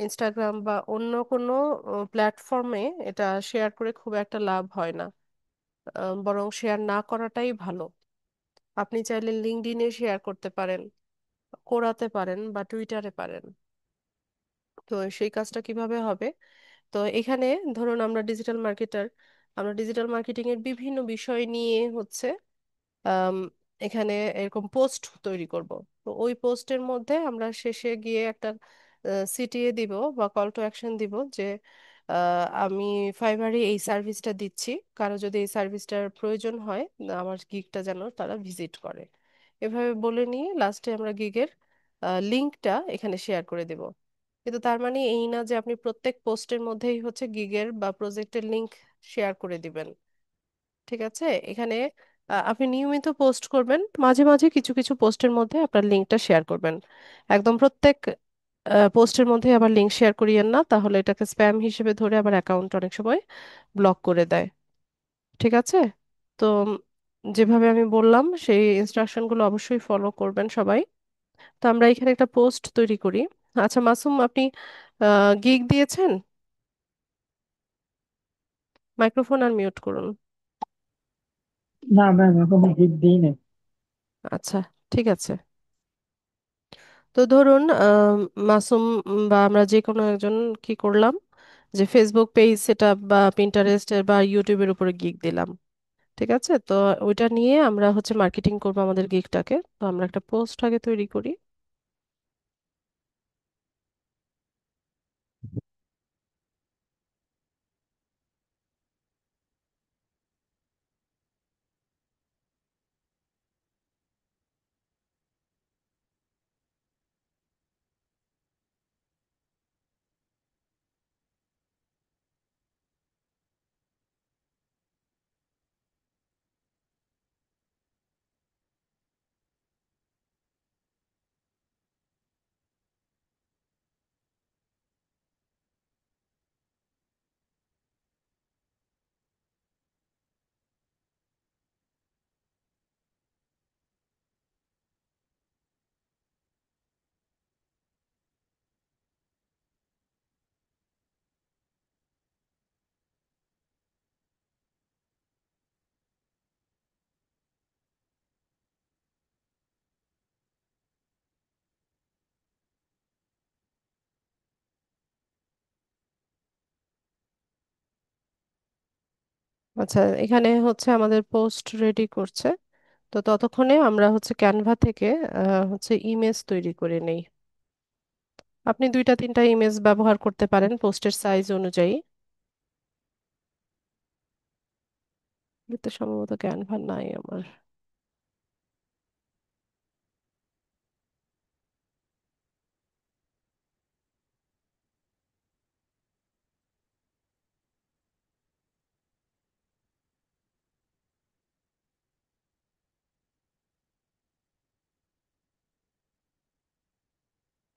ইনস্টাগ্রাম বা অন্য কোনো প্ল্যাটফর্মে এটা শেয়ার করে খুব একটা লাভ হয় না। বরং শেয়ার না করাটাই ভালো। আপনি চাইলে লিঙ্কডইনে শেয়ার করতে পারেন, কোরাতে পারেন বা টুইটারে পারেন। তো সেই কাজটা কিভাবে হবে? তো এখানে ধরুন আমরা ডিজিটাল মার্কেটার, আমরা ডিজিটাল মার্কেটিং এর বিভিন্ন বিষয় নিয়ে হচ্ছে আম, এখানে এরকম পোস্ট তৈরি করব। তো ওই পোস্টের মধ্যে আমরা শেষে গিয়ে একটা সিটিয়ে দিব বা কল টু অ্যাকশন দিব যে আমি ফাইবারে এই সার্ভিসটা দিচ্ছি, কারো যদি এই সার্ভিসটার প্রয়োজন হয় আমার গিগটা যেন তারা ভিজিট করে। এভাবে বলে নিয়ে লাস্টে আমরা গিগের লিংকটা এখানে শেয়ার করে দেব। কিন্তু তার মানে এই না যে আপনি প্রত্যেক পোস্টের মধ্যেই হচ্ছে গিগের বা প্রজেক্টের লিংক শেয়ার করে দিবেন। ঠিক আছে? এখানে আপনি নিয়মিত পোস্ট করবেন, মাঝে মাঝে কিছু কিছু পোস্টের মধ্যে আপনার লিঙ্কটা শেয়ার করবেন। একদম প্রত্যেক পোস্টের মধ্যে আবার লিঙ্ক শেয়ার করিয়েন না, তাহলে এটাকে স্প্যাম হিসেবে ধরে আবার অ্যাকাউন্ট অনেক সময় ব্লক করে দেয়। ঠিক আছে? তো যেভাবে আমি বললাম সেই ইনস্ট্রাকশনগুলো অবশ্যই ফলো করবেন সবাই। তো আমরা এখানে একটা পোস্ট তৈরি করি। আচ্ছা মাসুম, আপনি গিগ দিয়েছেন? মাইক্রোফোন আর মিউট করুন। না ম্যাম, এখনো গিফট দিই নাই। আচ্ছা, ঠিক আছে। তো ধরুন মাসুম বা আমরা যে কোনো একজন কি করলাম, যে ফেসবুক পেজ সেট আপ বা পিন্টারেস্টের বা ইউটিউবের উপরে গিগ দিলাম। ঠিক আছে? তো ওইটা নিয়ে আমরা হচ্ছে মার্কেটিং করবো আমাদের গিগটাকে। তো আমরা একটা পোস্ট আগে তৈরি করি। আচ্ছা, এখানে হচ্ছে আমাদের পোস্ট রেডি করছে। তো ততক্ষণে আমরা হচ্ছে ক্যানভা থেকে হচ্ছে ইমেজ তৈরি করে নেই। আপনি দুইটা তিনটা ইমেজ ব্যবহার করতে পারেন পোস্টের সাইজ অনুযায়ী। কিন্তু সম্ভবত ক্যানভা নাই আমার।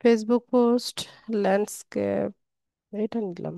ফেসবুক পোস্ট, ল্যান্ডস্কেপ, এটা নিলাম।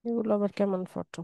এগুলো আবার কেমন ফটো?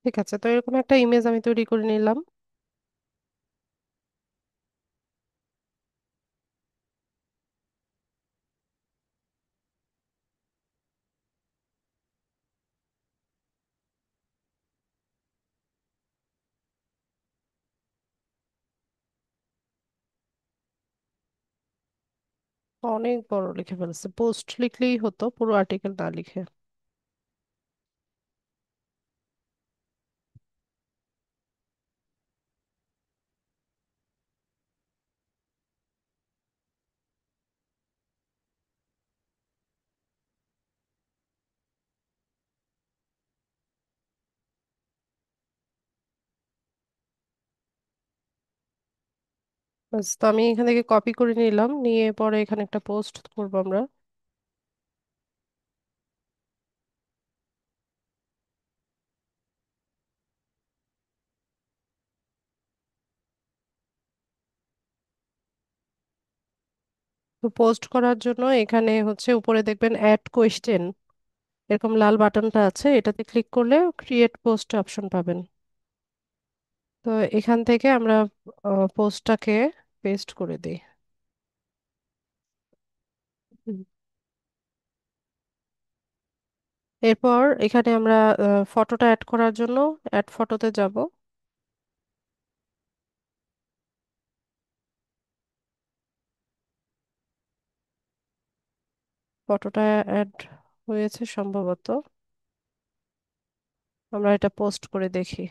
ঠিক আছে, তো এরকম একটা ইমেজ আমি তৈরি করে নিলাম। অনেক বড় লিখে ফেলছে, পোস্ট লিখলেই হতো, পুরো আর্টিকেল না লিখে। ব্যাস, তো আমি এখান থেকে কপি করে নিলাম, নিয়ে পরে এখানে একটা পোস্ট করবো আমরা। তো পোস্ট করার জন্য এখানে হচ্ছে উপরে দেখবেন অ্যাড কোয়েশ্চেন, এরকম লাল বাটনটা আছে, এটাতে ক্লিক করলে ক্রিয়েট পোস্ট অপশন পাবেন। তো এখান থেকে আমরা পোস্টটাকে পেস্ট করে দিই। হুম। এরপর এখানে আমরা ফটোটা অ্যাড করার জন্য অ্যাড ফটোতে যাব। ফটোটা অ্যাড হয়েছে সম্ভবত, আমরা এটা পোস্ট করে দেখি।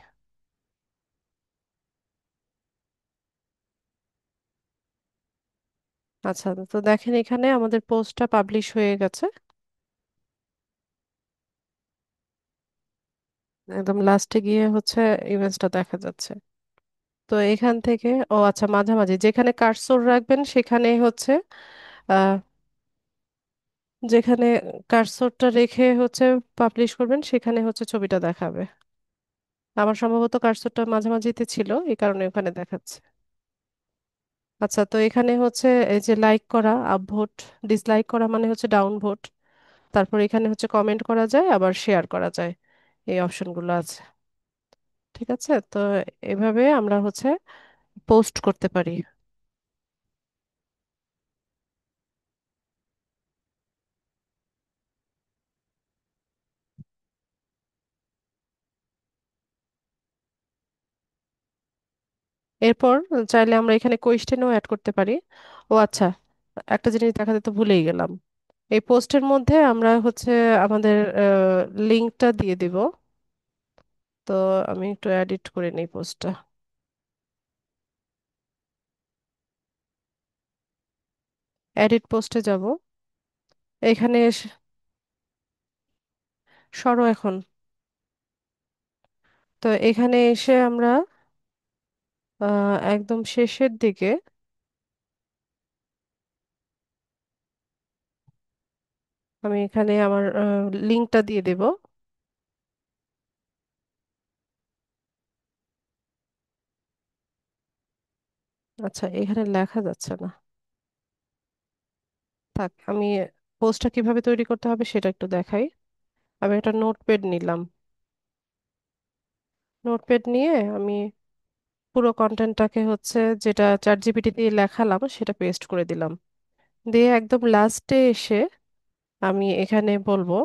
আচ্ছা, তো দেখেন এখানে আমাদের পোস্টটা পাবলিশ হয়ে গেছে, একদম লাস্টে গিয়ে হচ্ছে ইমেজটা দেখা যাচ্ছে। তো এখান থেকে, ও আচ্ছা, মাঝামাঝি যেখানে কার্সর রাখবেন সেখানে হচ্ছে আহ যেখানে কার্সরটা রেখে হচ্ছে পাবলিশ করবেন সেখানে হচ্ছে ছবিটা দেখাবে। আমার সম্ভবত কার্সরটা মাঝামাঝিতে ছিল, এই কারণে ওখানে দেখাচ্ছে। আচ্ছা, তো এখানে হচ্ছে এই যে লাইক করা আপ ভোট, ডিসলাইক করা মানে হচ্ছে ডাউন ভোট, তারপর এখানে হচ্ছে কমেন্ট করা যায়, আবার শেয়ার করা যায়, এই অপশনগুলো আছে। ঠিক আছে, তো এভাবে আমরা হচ্ছে পোস্ট করতে পারি। এরপর চাইলে আমরা এখানে কোয়েশ্চেনও অ্যাড করতে পারি। ও আচ্ছা, একটা জিনিস দেখাতে তো ভুলেই গেলাম, এই পোস্টের মধ্যে আমরা হচ্ছে আমাদের লিঙ্কটা দিয়ে দিব। তো আমি একটু এডিট করে নিই পোস্টটা। এডিট পোস্টে যাব, এখানে সরো এখন। তো এখানে এসে আমরা একদম শেষের দিকে আমি এখানে আমার লিঙ্কটা দিয়ে দেব। আচ্ছা, এখানে লেখা যাচ্ছে না। থাক, আমি পোস্টটা কিভাবে তৈরি করতে হবে সেটা একটু দেখাই। আমি একটা নোটপ্যাড নিলাম। নোটপ্যাড নিয়ে আমি পুরো কন্টেন্টটাকে হচ্ছে যেটা চ্যাট জিপিটি দিয়ে লেখালাম সেটা পেস্ট করে দিলাম। দিয়ে একদম লাস্টে এসে আমি এখানে বলবো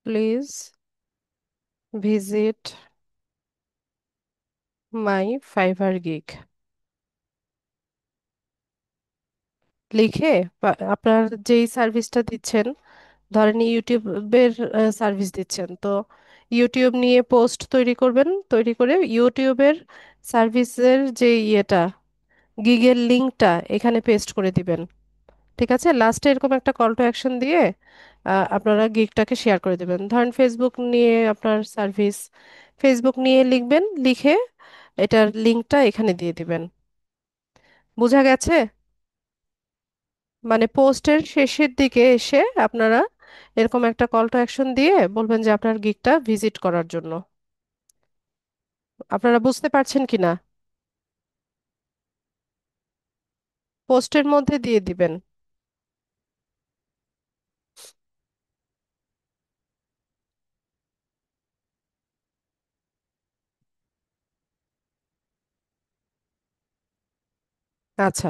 please visit my fibre gig লিখে, আপনার যেই সার্ভিসটা দিচ্ছেন, ধরেন ইউটিউবের সার্ভিস দিচ্ছেন, তো ইউটিউব নিয়ে পোস্ট তৈরি করবেন, তৈরি করে ইউটিউবের সার্ভিসের যে ইয়েটা, গিগের লিঙ্কটা এখানে পেস্ট করে দিবেন। ঠিক আছে, লাস্টে এরকম একটা কল টু অ্যাকশন দিয়ে আপনারা গিগটাকে শেয়ার করে দেবেন। ধরেন ফেসবুক নিয়ে আপনার সার্ভিস, ফেসবুক নিয়ে লিখবেন, লিখে এটার লিঙ্কটা এখানে দিয়ে দিবেন। বোঝা গেছে? মানে পোস্টের শেষের দিকে এসে আপনারা এরকম একটা কল টু অ্যাকশন দিয়ে বলবেন যে আপনার গিগটা ভিজিট করার জন্য। আপনারা বুঝতে পারছেন কিনা? পোস্টের মধ্যে দিয়ে দিবেন। আচ্ছা,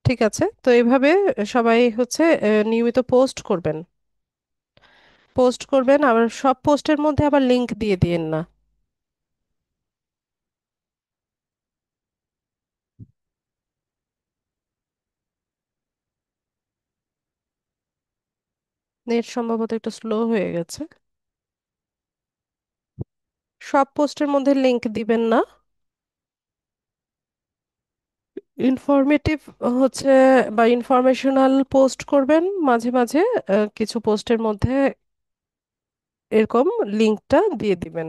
ঠিক আছে, তো এইভাবে সবাই হচ্ছে নিয়মিত পোস্ট করবেন। পোস্ট করবেন, আবার সব পোস্টের মধ্যে আবার লিংক দিয়ে দিয়েন না। নেট সম্ভবত একটু স্লো হয়ে গেছে। সব পোস্টের মধ্যে লিংক দিবেন না। ইনফরমেটিভ হচ্ছে বা ইনফরমেশনাল পোস্ট করবেন মাঝে মাঝে। কিছু পোস্টের মধ্যে এরকম লিংকটা দিয়ে দিবেন।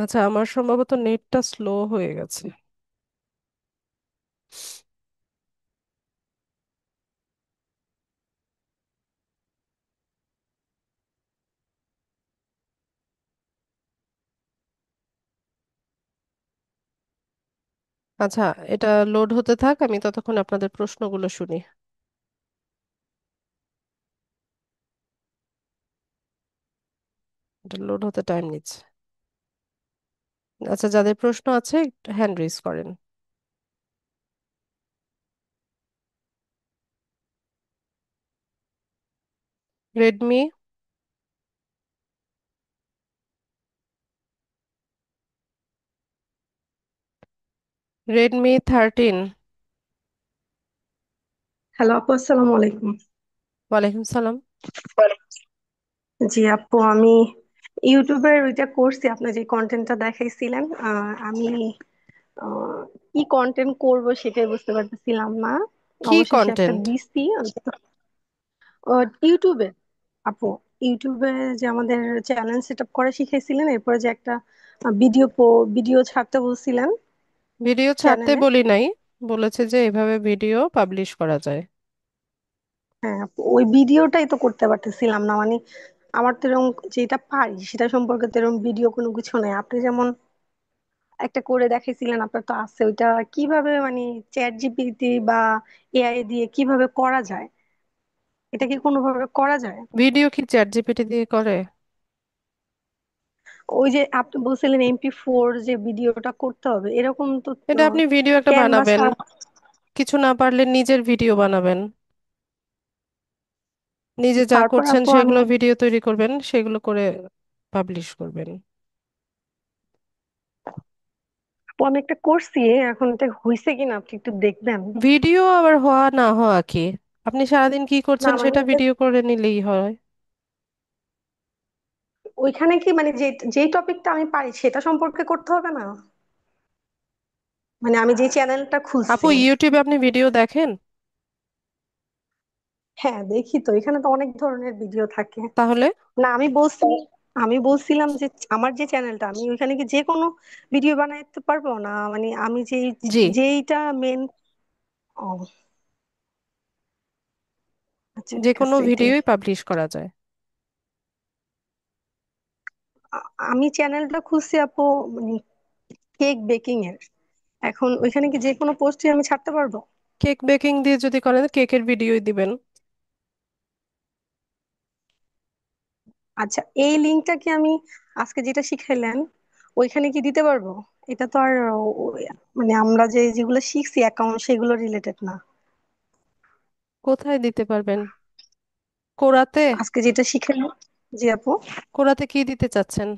আচ্ছা, আমার সম্ভবত নেটটা স্লো হয়ে গেছে। আচ্ছা, এটা লোড হতে থাক, আমি ততক্ষণ আপনাদের প্রশ্নগুলো শুনি। এটা লোড হতে টাইম নিচ্ছে। আচ্ছা, যাদের প্রশ্ন আছে হ্যান্ড রেজ করেন। Redmi, Redmi 13। হ্যালো আপু, আসসালামু আলাইকুম। ওয়ালাইকুম সালাম। জি আপু, আমি ইউটিউবের ওইটা করছি, আপনার যে কন্টেন্টটা দেখাইছিলেন। আমি আহ, কি কন্টেন্ট করব সেটাই বুঝতে পারতেছিলাম না। কি অবশেষে একটা কন্টেন্ট? দিছি। ইউটিউবে আপু, ইউটিউবে যে আমাদের চ্যানেল সেট আপ করা শিখাইছিলেন, এরপরে যে একটা ভিডিও ভিডিও ছাড়তে বলছিলেন ভিডিও ছাড়তে চ্যানেলে। বলি নাই, বলেছে যে এভাবে ভিডিও পাবলিশ করা যায়। হ্যাঁ আপু, ওই ভিডিওটাই তো করতে পারতেছিলাম না। মানে আমার তো এরকম, যেটা পারি সেটা সম্পর্কে তো এরকম ভিডিও কোনো কিছু নাই। আপনি যেমন একটা করে দেখাইছিলেন, আপনার তো আছে ওইটা, কিভাবে মানে চ্যাট জিপিটি বা এআই দিয়ে কিভাবে করা যায়, এটা কি কোনোভাবে করা যায়? ভিডিও কি চ্যাট জিপিটি দিয়ে করে? ওই যে আপনি বলছিলেন MP4 যে ভিডিওটা করতে হবে, এরকম তো এটা আপনি ভিডিও একটা ক্যানভা বানাবেন, ছাড়া। কিছু না পারলে নিজের ভিডিও বানাবেন, নিজে যা তারপর করছেন আপু আমি, সেগুলো ভিডিও তৈরি করবেন, সেগুলো করে পাবলিশ করবেন। আমি একটা করছি, এখন এটা হয়েছে কিনা আপনি একটু দেখবেন। ভিডিও আবার হওয়া না হওয়া কি? আপনি সারাদিন কি না করছেন মানে সেটা ভিডিও করে নিলেই হয়। ওইখানে কি মানে যে যেই টপিকটা আমি পারি সেটা সম্পর্কে করতে হবে না? মানে আমি যে চ্যানেলটা আপু, খুলছি। ইউটিউবে আপনি ভিডিও দেখেন? হ্যাঁ দেখি তো, এখানে তো অনেক ধরনের ভিডিও থাকে। তাহলে না আমি বলছি, আমি বলছিলাম যে আমার যে চ্যানেলটা, আমি ওইখানে কি যে কোনো ভিডিও বানাইতে পারবো না? মানে আমি যে জি, যেইটা মেন। ও, আচ্ছা যে ঠিক কোনো আছে, এটাই। ভিডিওই পাবলিশ করা যায়। আমি চ্যানেলটা খুলছি আপু, মানে কেক বেকিং এর। এখন ওইখানে কি যে কোনো পোস্টই আমি ছাড়তে পারবো? কেক বেকিং দিয়ে যদি করেন, কেকের ভিডিওই দিবেন। আচ্ছা, এই লিঙ্কটা কি আমি আজকে যেটা শিখাইলেন ওইখানে কি দিতে পারবো? এটা তো আর মানে আমরা যে যেগুলো শিখছি অ্যাকাউন্ট, সেগুলো রিলেটেড না। কোথায় দিতে পারবেন? কোরাতে? আজকে যেটা শিখাইলেন। জি আপু। কোরাতে কি দিতে চাচ্ছেন?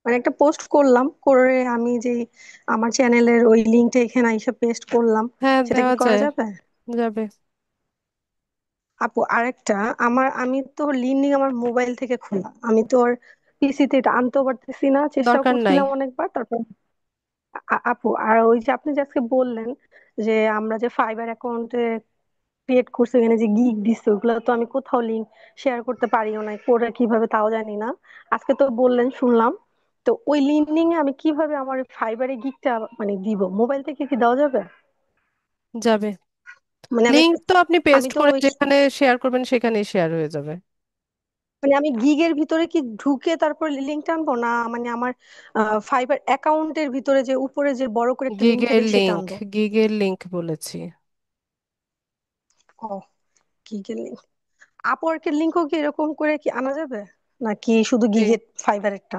মানে একটা পোস্ট করলাম, করে আমি যে আমার চ্যানেলের ওই লিঙ্কটা এখানে এসে পেস্ট করলাম, হ্যাঁ, সেটা কি দেওয়া করা যায়। যাবে? যাবে। আপু আরেকটা, আমি তো লিঙ্ক আমার মোবাইল থেকে খোলা, আমি তো আর পিসিতে এটা আনতেও পারতেছি না, চেষ্টা দরকার নাই। করছিলাম অনেকবার, তারপর আপু আর ওই যে আপনি যে আজকে বললেন যে আমরা যে ফাইবার অ্যাকাউন্টে ক্রিয়েট করছি, এখানে যে গিগ দিচ্ছে, ওগুলো তো আমি কোথাও লিঙ্ক শেয়ার করতে পারিও না, করে কিভাবে তাও জানি না। আজকে তো বললেন, শুনলাম। তো ওই লিঙ্ক এ আমি কিভাবে আমার ফাইবারে গিগটা মানে দিব? মোবাইল থেকে কি দেওয়া যাবে? যাবে। মানে আমি লিংক তো আপনি আমি পেস্ট তো করে ওই যেখানে শেয়ার করবেন সেখানেই শেয়ার হয়ে যাবে। মানে আমি গিগের ভিতরে কি ঢুকে তারপর লিঙ্ক টানবো, না মানে আমার ফাইবার অ্যাকাউন্টের ভিতরে যে উপরে যে বড় করে একটা লিঙ্ক গিগের থাকে সেটা লিংক, আনবো? গিগের লিংক বলেছি। ও, গিগের লিঙ্ক। আপওয়ার্কের লিঙ্কও কি এরকম করে কি আনা যাবে, নাকি শুধু জি, গিগের ফাইবারেরটা?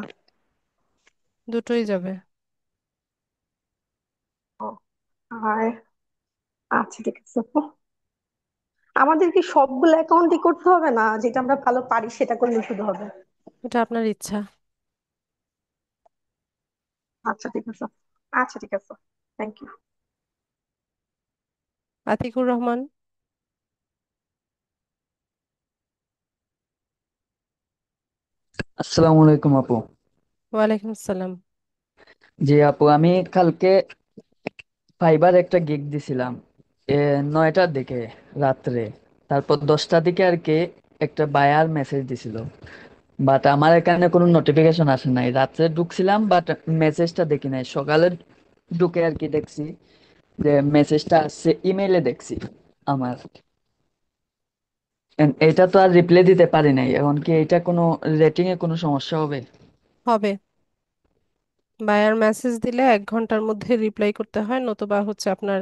দুটোই যাবে। ও, আর আচ্ছা ঠিক আছে। আমাদের কি সবগুলো অ্যাকাউন্টই করতে হবে, না যেটা আমরা ভালো পারি সেটা করলে শুধু হবে? এটা আপনার ইচ্ছা। আচ্ছা ঠিক আছে। আচ্ছা ঠিক আছে। Thank you. আতিকুর রহমান। আসসালামু আলাইকুম আপু। ওয়ালাইকুম আসসালাম। জি আপু, আমি কালকে ফাইবার একটা গিগ দিছিলাম 9টার দিকে রাত্রে। তারপর 10টার দিকে আর কি একটা বায়ার মেসেজ দিছিল, বাট আমার এখানে কোনো নোটিফিকেশন আসে নাই। রাত্রে ঢুকছিলাম বাট মেসেজটা দেখি নাই। সকালে ঢুকে আর কি দেখছি যে মেসেজটা আসছে, ইমেইলে দেখছি আমার। এটা তো আর রিপ্লাই দিতে পারি নাই। এখন কি এটা কোনো রেটিং এ কোনো সমস্যা হবে? হবে। বায়ার মেসেজ দিলে 1 ঘন্টার মধ্যে রিপ্লাই করতে হয়, নতুবা হচ্ছে আপনার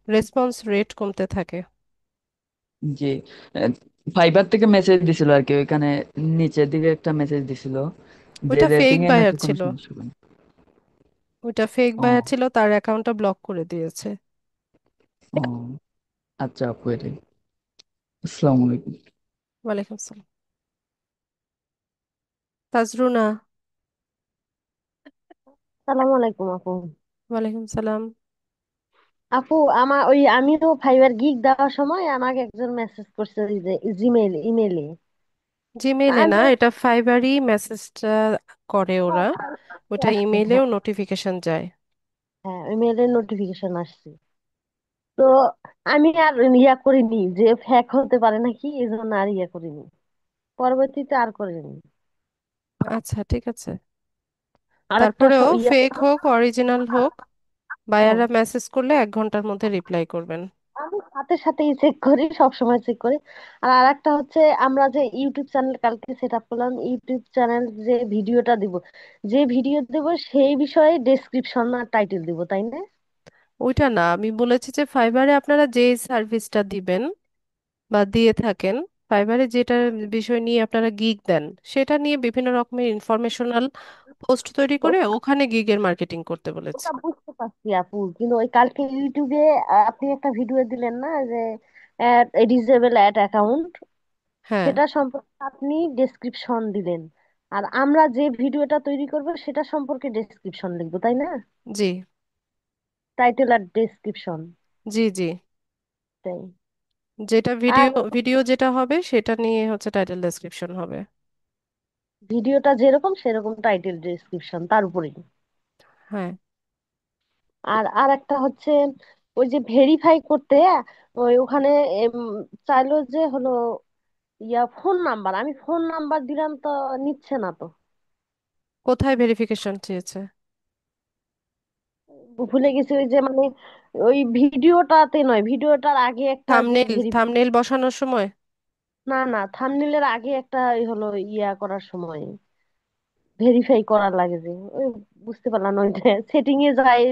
রেসপন্স রেট কমতে থাকে। জি। ফাইবার থেকে মেসেজ দিছিল আর কি, ওইখানে নিচের দিকে একটা মেসেজ দিছিল যে ওইটা ফেক রেটিং এ বায়ার নাকি কোনো ছিল। সমস্যা হবে না। ওইটা ফেক ও, বায়ার ছিল, তার অ্যাকাউন্টটা ব্লক করে দিয়েছে। ও, আচ্ছা আপু, এটাই। আসসালামু আলাইকুম। ওয়ালাইকুম আসসালাম। তাজরুনা। সালামু আলাইকুম আপু। ওয়ালাইকুম সালাম। আপু, আমার ওই আমিও ফাইবার গিগ দেওয়ার সময় আমাকে একজন মেসেজ করছে ওই যে জিমেইল ইমেইলে। জিমেইলে না, আমি এটা ফাইবারই মেসেজটা করে ওরা। ওটা আসছে, ইমেইলেও হ্যাঁ। নোটিফিকেশন যায়। হ্যাঁ, ইমেইলের নোটিফিকেশন আসছে। তো আমি আর ইয়া করিনি যে ফ্যাক হতে পারে নাকি, এই জন্য আর ইয়া করিনি, পরবর্তীতে আর করিনি। আচ্ছা, ঠিক আছে। আরেকটা তারপরেও ইয়া, ফেক হোক অরিজিনাল হোক, হ্যাঁ, বায়াররা মেসেজ করলে 1 ঘন্টার মধ্যে রিপ্লাই করবেন। আমি সাথে সাথেই চেক করি, সব সময় চেক করি। আর আরেকটা হচ্ছে, আমরা যে ইউটিউব চ্যানেল কালকে সেট আপ করলাম, ইউটিউব চ্যানেল যে ভিডিওটা দিব, যে ভিডিও দেব সেই বিষয়ে ডেসক্রিপশন আর টাইটেল দিব, তাই না? ওইটা না, আমি বলেছি যে ফাইবারে আপনারা যে সার্ভিসটা দিবেন বা দিয়ে থাকেন, ফাইবারে যেটা বিষয় নিয়ে আপনারা গিগ দেন, সেটা নিয়ে বিভিন্ন রকমের ইনফরমেশনাল পোস্ট তৈরি করে ওটা ওখানে গিগের মার্কেটিং করতে বলেছি। ওটা বুঝতে পারছি আপু, কিন্তু ওই কালকে ইউটিউবে আপনি একটা ভিডিও দিলেন না যে ডিজেবল অ্যাড অ্যাকাউন্ট, হ্যাঁ। সেটা সম্পর্কে আপনি ডেসক্রিপশন দিলেন। আর আমরা যে ভিডিওটা তৈরি করব সেটা সম্পর্কে ডেসক্রিপশন লিখবো, তাই না? জি, টাইটেল আর ডেসক্রিপশন। জি, জি। তাই। যেটা আর ভিডিও ভিডিও যেটা হবে সেটা নিয়ে হচ্ছে টাইটেল ডেসক্রিপশন হবে। ভিডিওটা যেরকম সেরকম টাইটেল ডেসক্রিপশন তার উপরেই। হ্যাঁ। আর আর একটা হচ্ছে, ওই যে ভেরিফাই করতে ওই ওখানে চাইলো যে হলো ফোন নাম্বার, আমি ফোন নাম্বার দিলাম তো নিচ্ছে না তো। কোথায় ভেরিফিকেশন চেয়েছে? ভুলে গেছি ওই যে মানে ওই ভিডিওটাতে নয়, ভিডিওটার আগে একটা যে থাম্বনেইল ভেরিফাই। থাম্বনেইল বসানোর সময়? না না, থাম্বনেইলের আগে একটা এই হলো করার সময় ভেরিফাই করা লাগে যে ওই, বুঝতে পারলাম না, ওই যে সেটিং এ যায়,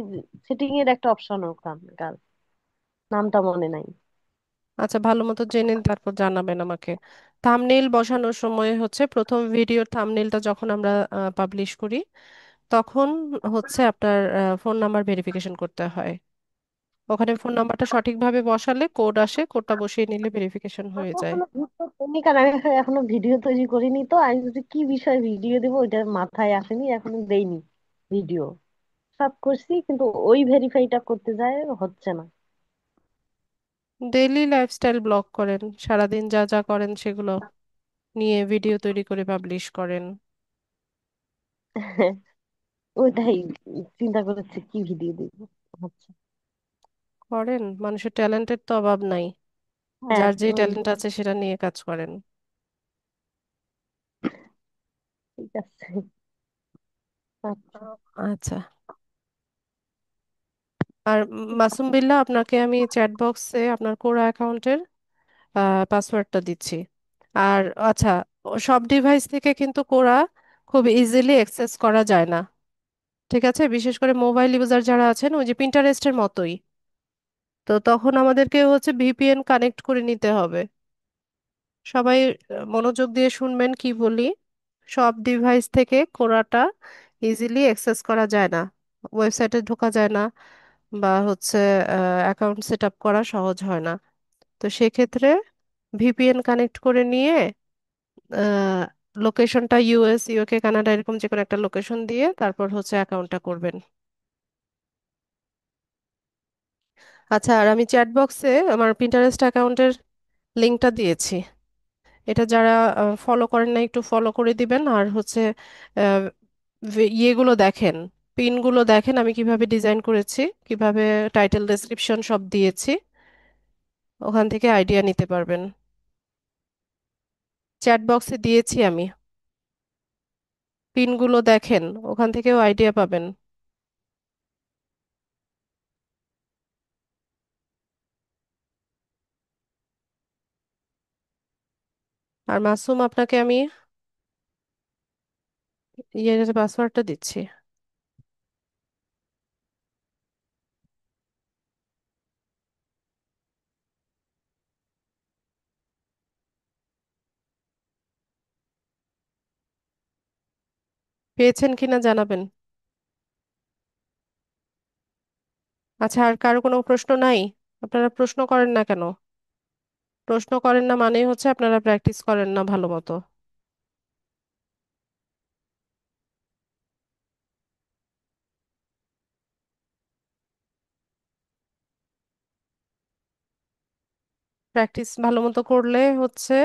সেটিং এর একটা অপশন ওখানকার, নামটা মনে নাই। আচ্ছা, ভালো মতো জেনে তারপর জানাবেন আমাকে। থাম্বনেইল বসানোর সময় হচ্ছে প্রথম ভিডিওর থাম্বনেইলটা যখন আমরা পাবলিশ করি, তখন হচ্ছে আপনার ফোন নাম্বার ভেরিফিকেশন করতে হয়। ওখানে ফোন নাম্বারটা সঠিকভাবে বসালে কোড আসে, কোডটা বসিয়ে নিলে ভেরিফিকেশন হয়ে আমি যায়। এখনো বুঝতে পারিনি, কারণ আমি এখনো ভিডিও তৈরি করিনি, তো আমি যদি কি বিষয়ে ভিডিও দেবো ওইটা মাথায় আসেনি, এখনো দেইনি ভিডিও। সব করছি কিন্তু ওই ভেরিফাইটা করতে যায় হচ্ছে না। ডেইলি লাইফস্টাইল ব্লগ করেন, সারাদিন যা যা করেন সেগুলো নিয়ে ভিডিও তৈরি করে পাবলিশ করেন। ওইটাই চিন্তা করেছি কি ভিডিও দিব। আচ্ছা। করেন, মানুষের ট্যালেন্টের তো অভাব নাই। হ্যাঁ যার যে ট্যালেন্ট আছে সেটা নিয়ে কাজ করেন। ঠিক আছে। আচ্ছা। আচ্ছা। আর মাসুম বিল্লাহ, আপনাকে আমি চ্যাট বক্সে আপনার কোরা অ্যাকাউন্টের পাসওয়ার্ডটা দিচ্ছি। আর আচ্ছা, সব ডিভাইস থেকে কিন্তু কোরা খুব ইজিলি অ্যাক্সেস করা যায় না। ঠিক আছে, বিশেষ করে মোবাইল ইউজার যারা আছেন, ওই যে পিন্টারেস্টের মতোই। তো তখন আমাদেরকে হচ্ছে ভিপিএন কানেক্ট করে নিতে হবে। সবাই মনোযোগ দিয়ে শুনবেন কি বলি। সব ডিভাইস থেকে কোরাটা ইজিলি অ্যাক্সেস করা যায় না, ওয়েবসাইটে ঢোকা যায় না, বা হচ্ছে অ্যাকাউন্ট সেট আপ করা সহজ হয় না। তো সেক্ষেত্রে ভিপিএন কানেক্ট করে নিয়ে লোকেশনটা ইউএস, ইউকে, কানাডা এরকম যে কোনো একটা লোকেশন দিয়ে তারপর হচ্ছে অ্যাকাউন্টটা করবেন। আচ্ছা, আর আমি চ্যাট বক্সে আমার পিন্টারেস্ট অ্যাকাউন্টের লিঙ্কটা দিয়েছি। এটা যারা ফলো করেন না একটু ফলো করে দিবেন। আর হচ্ছে আহ, ইয়েগুলো দেখেন, পিনগুলো দেখেন আমি কিভাবে ডিজাইন করেছি, কিভাবে টাইটেল ডেসক্রিপশন সব দিয়েছি। ওখান থেকে আইডিয়া নিতে পারবেন। চ্যাট বক্সে দিয়েছি আমি, পিনগুলো দেখেন, ওখান থেকেও আইডিয়া পাবেন। আর মাসুম, আপনাকে আমি ইয়ের পাসওয়ার্ডটা দিচ্ছি। পেয়েছেন কিনা জানাবেন। আচ্ছা, আর কারো কোনো প্রশ্ন নাই? আপনারা প্রশ্ন করেন না কেন? প্রশ্ন করেন না মানে হচ্ছে আপনারা প্র্যাকটিস করেন না ভালো মতো। প্র্যাকটিস ভালো মতো করলে হচ্ছে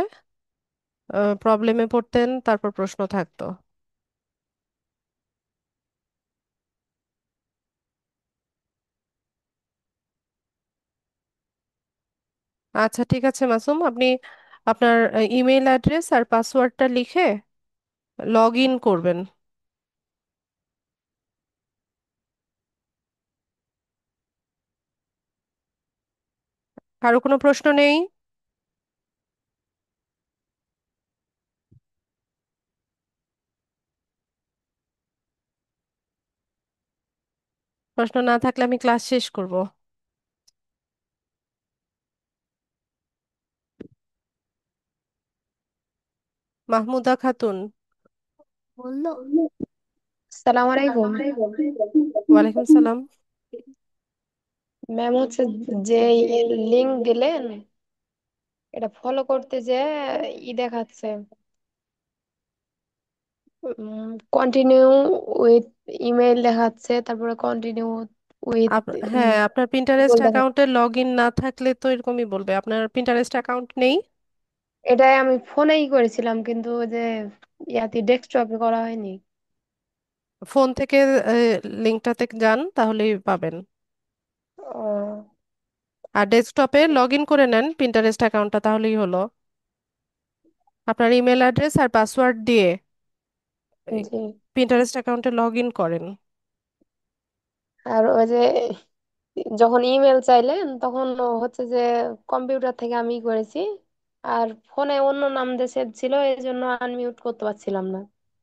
প্রবলেমে পড়তেন, তারপর প্রশ্ন থাকতো। আচ্ছা, ঠিক আছে মাসুম, আপনি আপনার ইমেইল অ্যাড্রেস আর পাসওয়ার্ডটা লিখে লগ ইন করবেন। কারো কোনো প্রশ্ন নেই? প্রশ্ন না থাকলে আমি ক্লাস শেষ করব। মাহমুদা খাতুন বললো। সালাম আলাইকুম। ওয়ালাইকুম সালাম। ম্যাম হচ্ছে যে লিংক দিলেন এটা ফলো করতে যে দেখাচ্ছে কন্টিনিউ উইথ ইমেইল দেখাচ্ছে, তারপরে কন্টিনিউ উইথ হ্যাঁ, আপনার পিন্টারেস্ট গুগল দেখাচ্ছে। অ্যাকাউন্টে লগ ইন না থাকলে তো এরকমই বলবে। আপনার পিন্টারেস্ট অ্যাকাউন্ট নেই? এটাই আমি ফোনেই করেছিলাম, কিন্তু ওই যে ইয়াতে ডেস্কটপে করা হয়নি। ফোন থেকে লিঙ্কটাতে যান, তাহলেই পাবেন। ও, আর ডেস্কটপে লগ ইন করে নেন পিন্টারেস্ট অ্যাকাউন্টটা, তাহলেই হলো। আপনার ইমেল অ্যাড্রেস আর পাসওয়ার্ড দিয়ে জি। পিন্টারেস্ট অ্যাকাউন্টে লগ ইন করেন। আর ওই যে যখন ইমেল চাইলেন তখন হচ্ছে যে কম্পিউটার থেকে আমি করেছি, আর ফোনে অন্য নাম দিয়ে সেভ ছিল, এই জন্য আনমিউট করতে পারছিলাম না।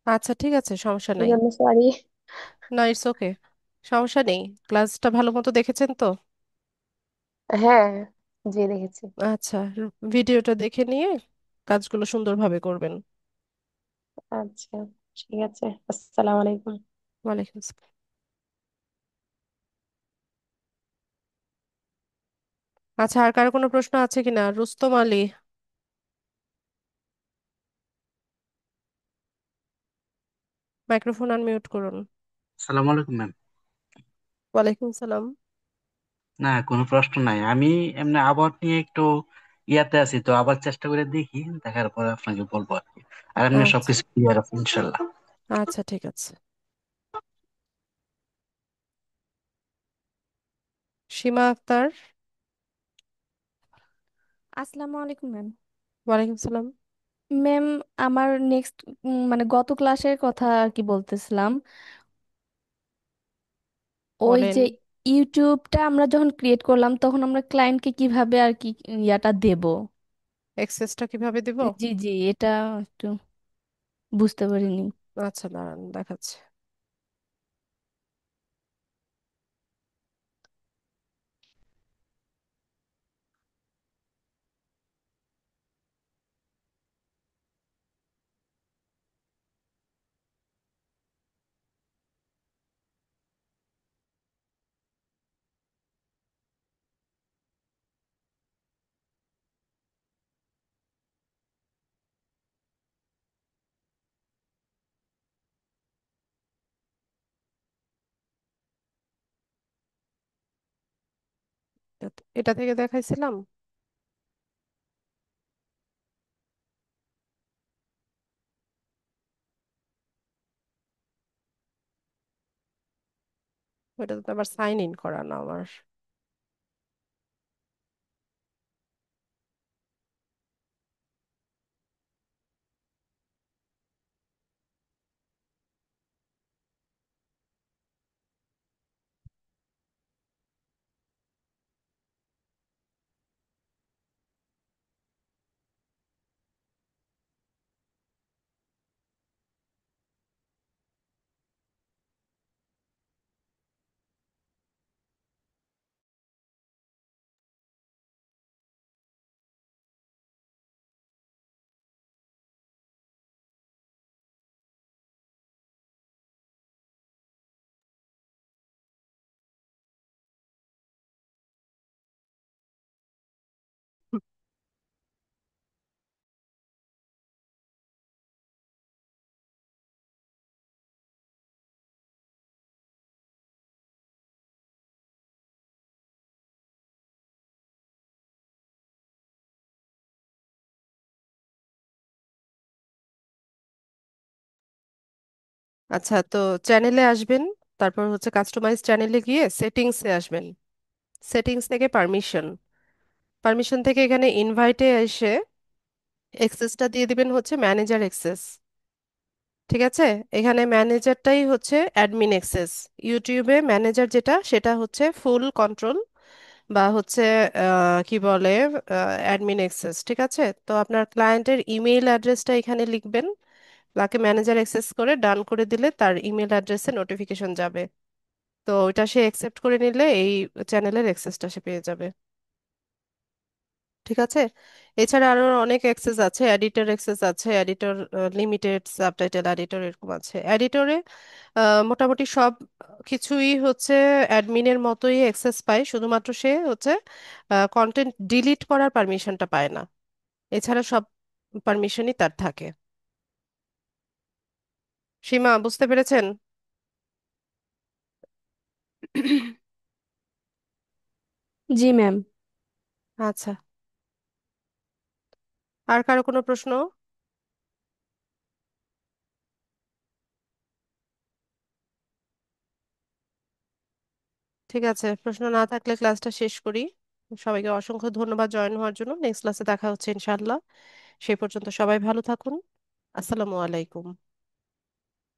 আচ্ছা ঠিক আছে, সমস্যা এই নাই। জন্য সরি। না, ইটস ওকে, সমস্যা নেই। ক্লাসটা ভালো মতো দেখেছেন তো? হ্যাঁ, জি দেখেছি। আচ্ছা, ভিডিওটা দেখে নিয়ে কাজগুলো সুন্দরভাবে করবেন। আচ্ছা, ঠিক আছে। আসসালামু আলাইকুম। ওয়ালাইকুম আসসালাম। আচ্ছা, আর কারো কোনো প্রশ্ন আছে কিনা? রুস্তম আলী, মাইক্রোফোন আনমিউট করুন। সালাম আলাইকুম ম্যাম। ওয়ালাইকুম সালাম। না, কোনো প্রশ্ন নাই। আমি এমনি আবার নিয়ে একটু ইয়াতে আছি, তো আবার চেষ্টা করে দেখি, দেখার পরে আপনাকে বলবো আর কি। আর এমনি আচ্ছা সবকিছু ক্লিয়ার আছে ইনশাল্লাহ। আচ্ছা, ঠিক আছে। সীমা আক্তার। আসসালামু আলাইকুম ম্যাম। ওয়ালাইকুম সালাম। ম্যাম, আমার নেক্সট মানে গত ক্লাসের কথা আর কি বলতেছিলাম। ওই বলেন। যে ইউটিউবটা আমরা যখন ক্রিয়েট করলাম তখন আমরা ক্লায়েন্টকে কিভাবে আর কি ইয়াটা দেব। এক্সেসটা কিভাবে দিব? জি জি, এটা একটু বুঝতে পারিনি। আচ্ছা, দাঁড়ান দেখাচ্ছি। এটা থেকে দেখাইছিলাম। ওটা তো আবার সাইন ইন করা না আমার। আচ্ছা, তো চ্যানেলে আসবেন, তারপর হচ্ছে কাস্টমাইজ চ্যানেলে গিয়ে সেটিংসে আসবেন। সেটিংস থেকে পারমিশন, পারমিশন থেকে এখানে ইনভাইটে এসে এক্সেসটা দিয়ে দিবেন হচ্ছে ম্যানেজার এক্সেস। ঠিক আছে, এখানে ম্যানেজারটাই হচ্ছে অ্যাডমিন অ্যাক্সেস। ইউটিউবে ম্যানেজার যেটা, সেটা হচ্ছে ফুল কন্ট্রোল বা হচ্ছে কি বলে অ্যাডমিন অ্যাক্সেস। ঠিক আছে, তো আপনার ক্লায়েন্টের ইমেইল অ্যাড্রেসটা এখানে লিখবেন, তাকে ম্যানেজার অ্যাক্সেস করে ডান করে দিলে তার ইমেল অ্যাড্রেসে নোটিফিকেশন যাবে। তো ওইটা সে অ্যাকসেপ্ট করে নিলে এই চ্যানেলের অ্যাক্সেসটা সে পেয়ে যাবে। ঠিক আছে, এছাড়া আরো অনেক অ্যাক্সেস আছে, এডিটর অ্যাক্সেস আছে, এডিটর লিমিটেড, সাবটাইটেল এডিটর এরকম আছে। এডিটরে মোটামুটি সব কিছুই হচ্ছে অ্যাডমিনের মতোই অ্যাক্সেস পায়, শুধুমাত্র সে হচ্ছে কন্টেন্ট ডিলিট করার পারমিশনটা পায় না। এছাড়া সব পারমিশনই তার থাকে। সীমা, বুঝতে পেরেছেন? জি ম্যাম। আচ্ছা, আর কারো কোনো প্রশ্ন? ঠিক আছে, প্রশ্ন না থাকলে ক্লাসটা শেষ করি। সবাইকে অসংখ্য ধন্যবাদ জয়েন হওয়ার জন্য। নেক্সট ক্লাসে দেখা হচ্ছে ইনশাআল্লাহ। সেই পর্যন্ত সবাই ভালো থাকুন। আসসালামু আলাইকুম।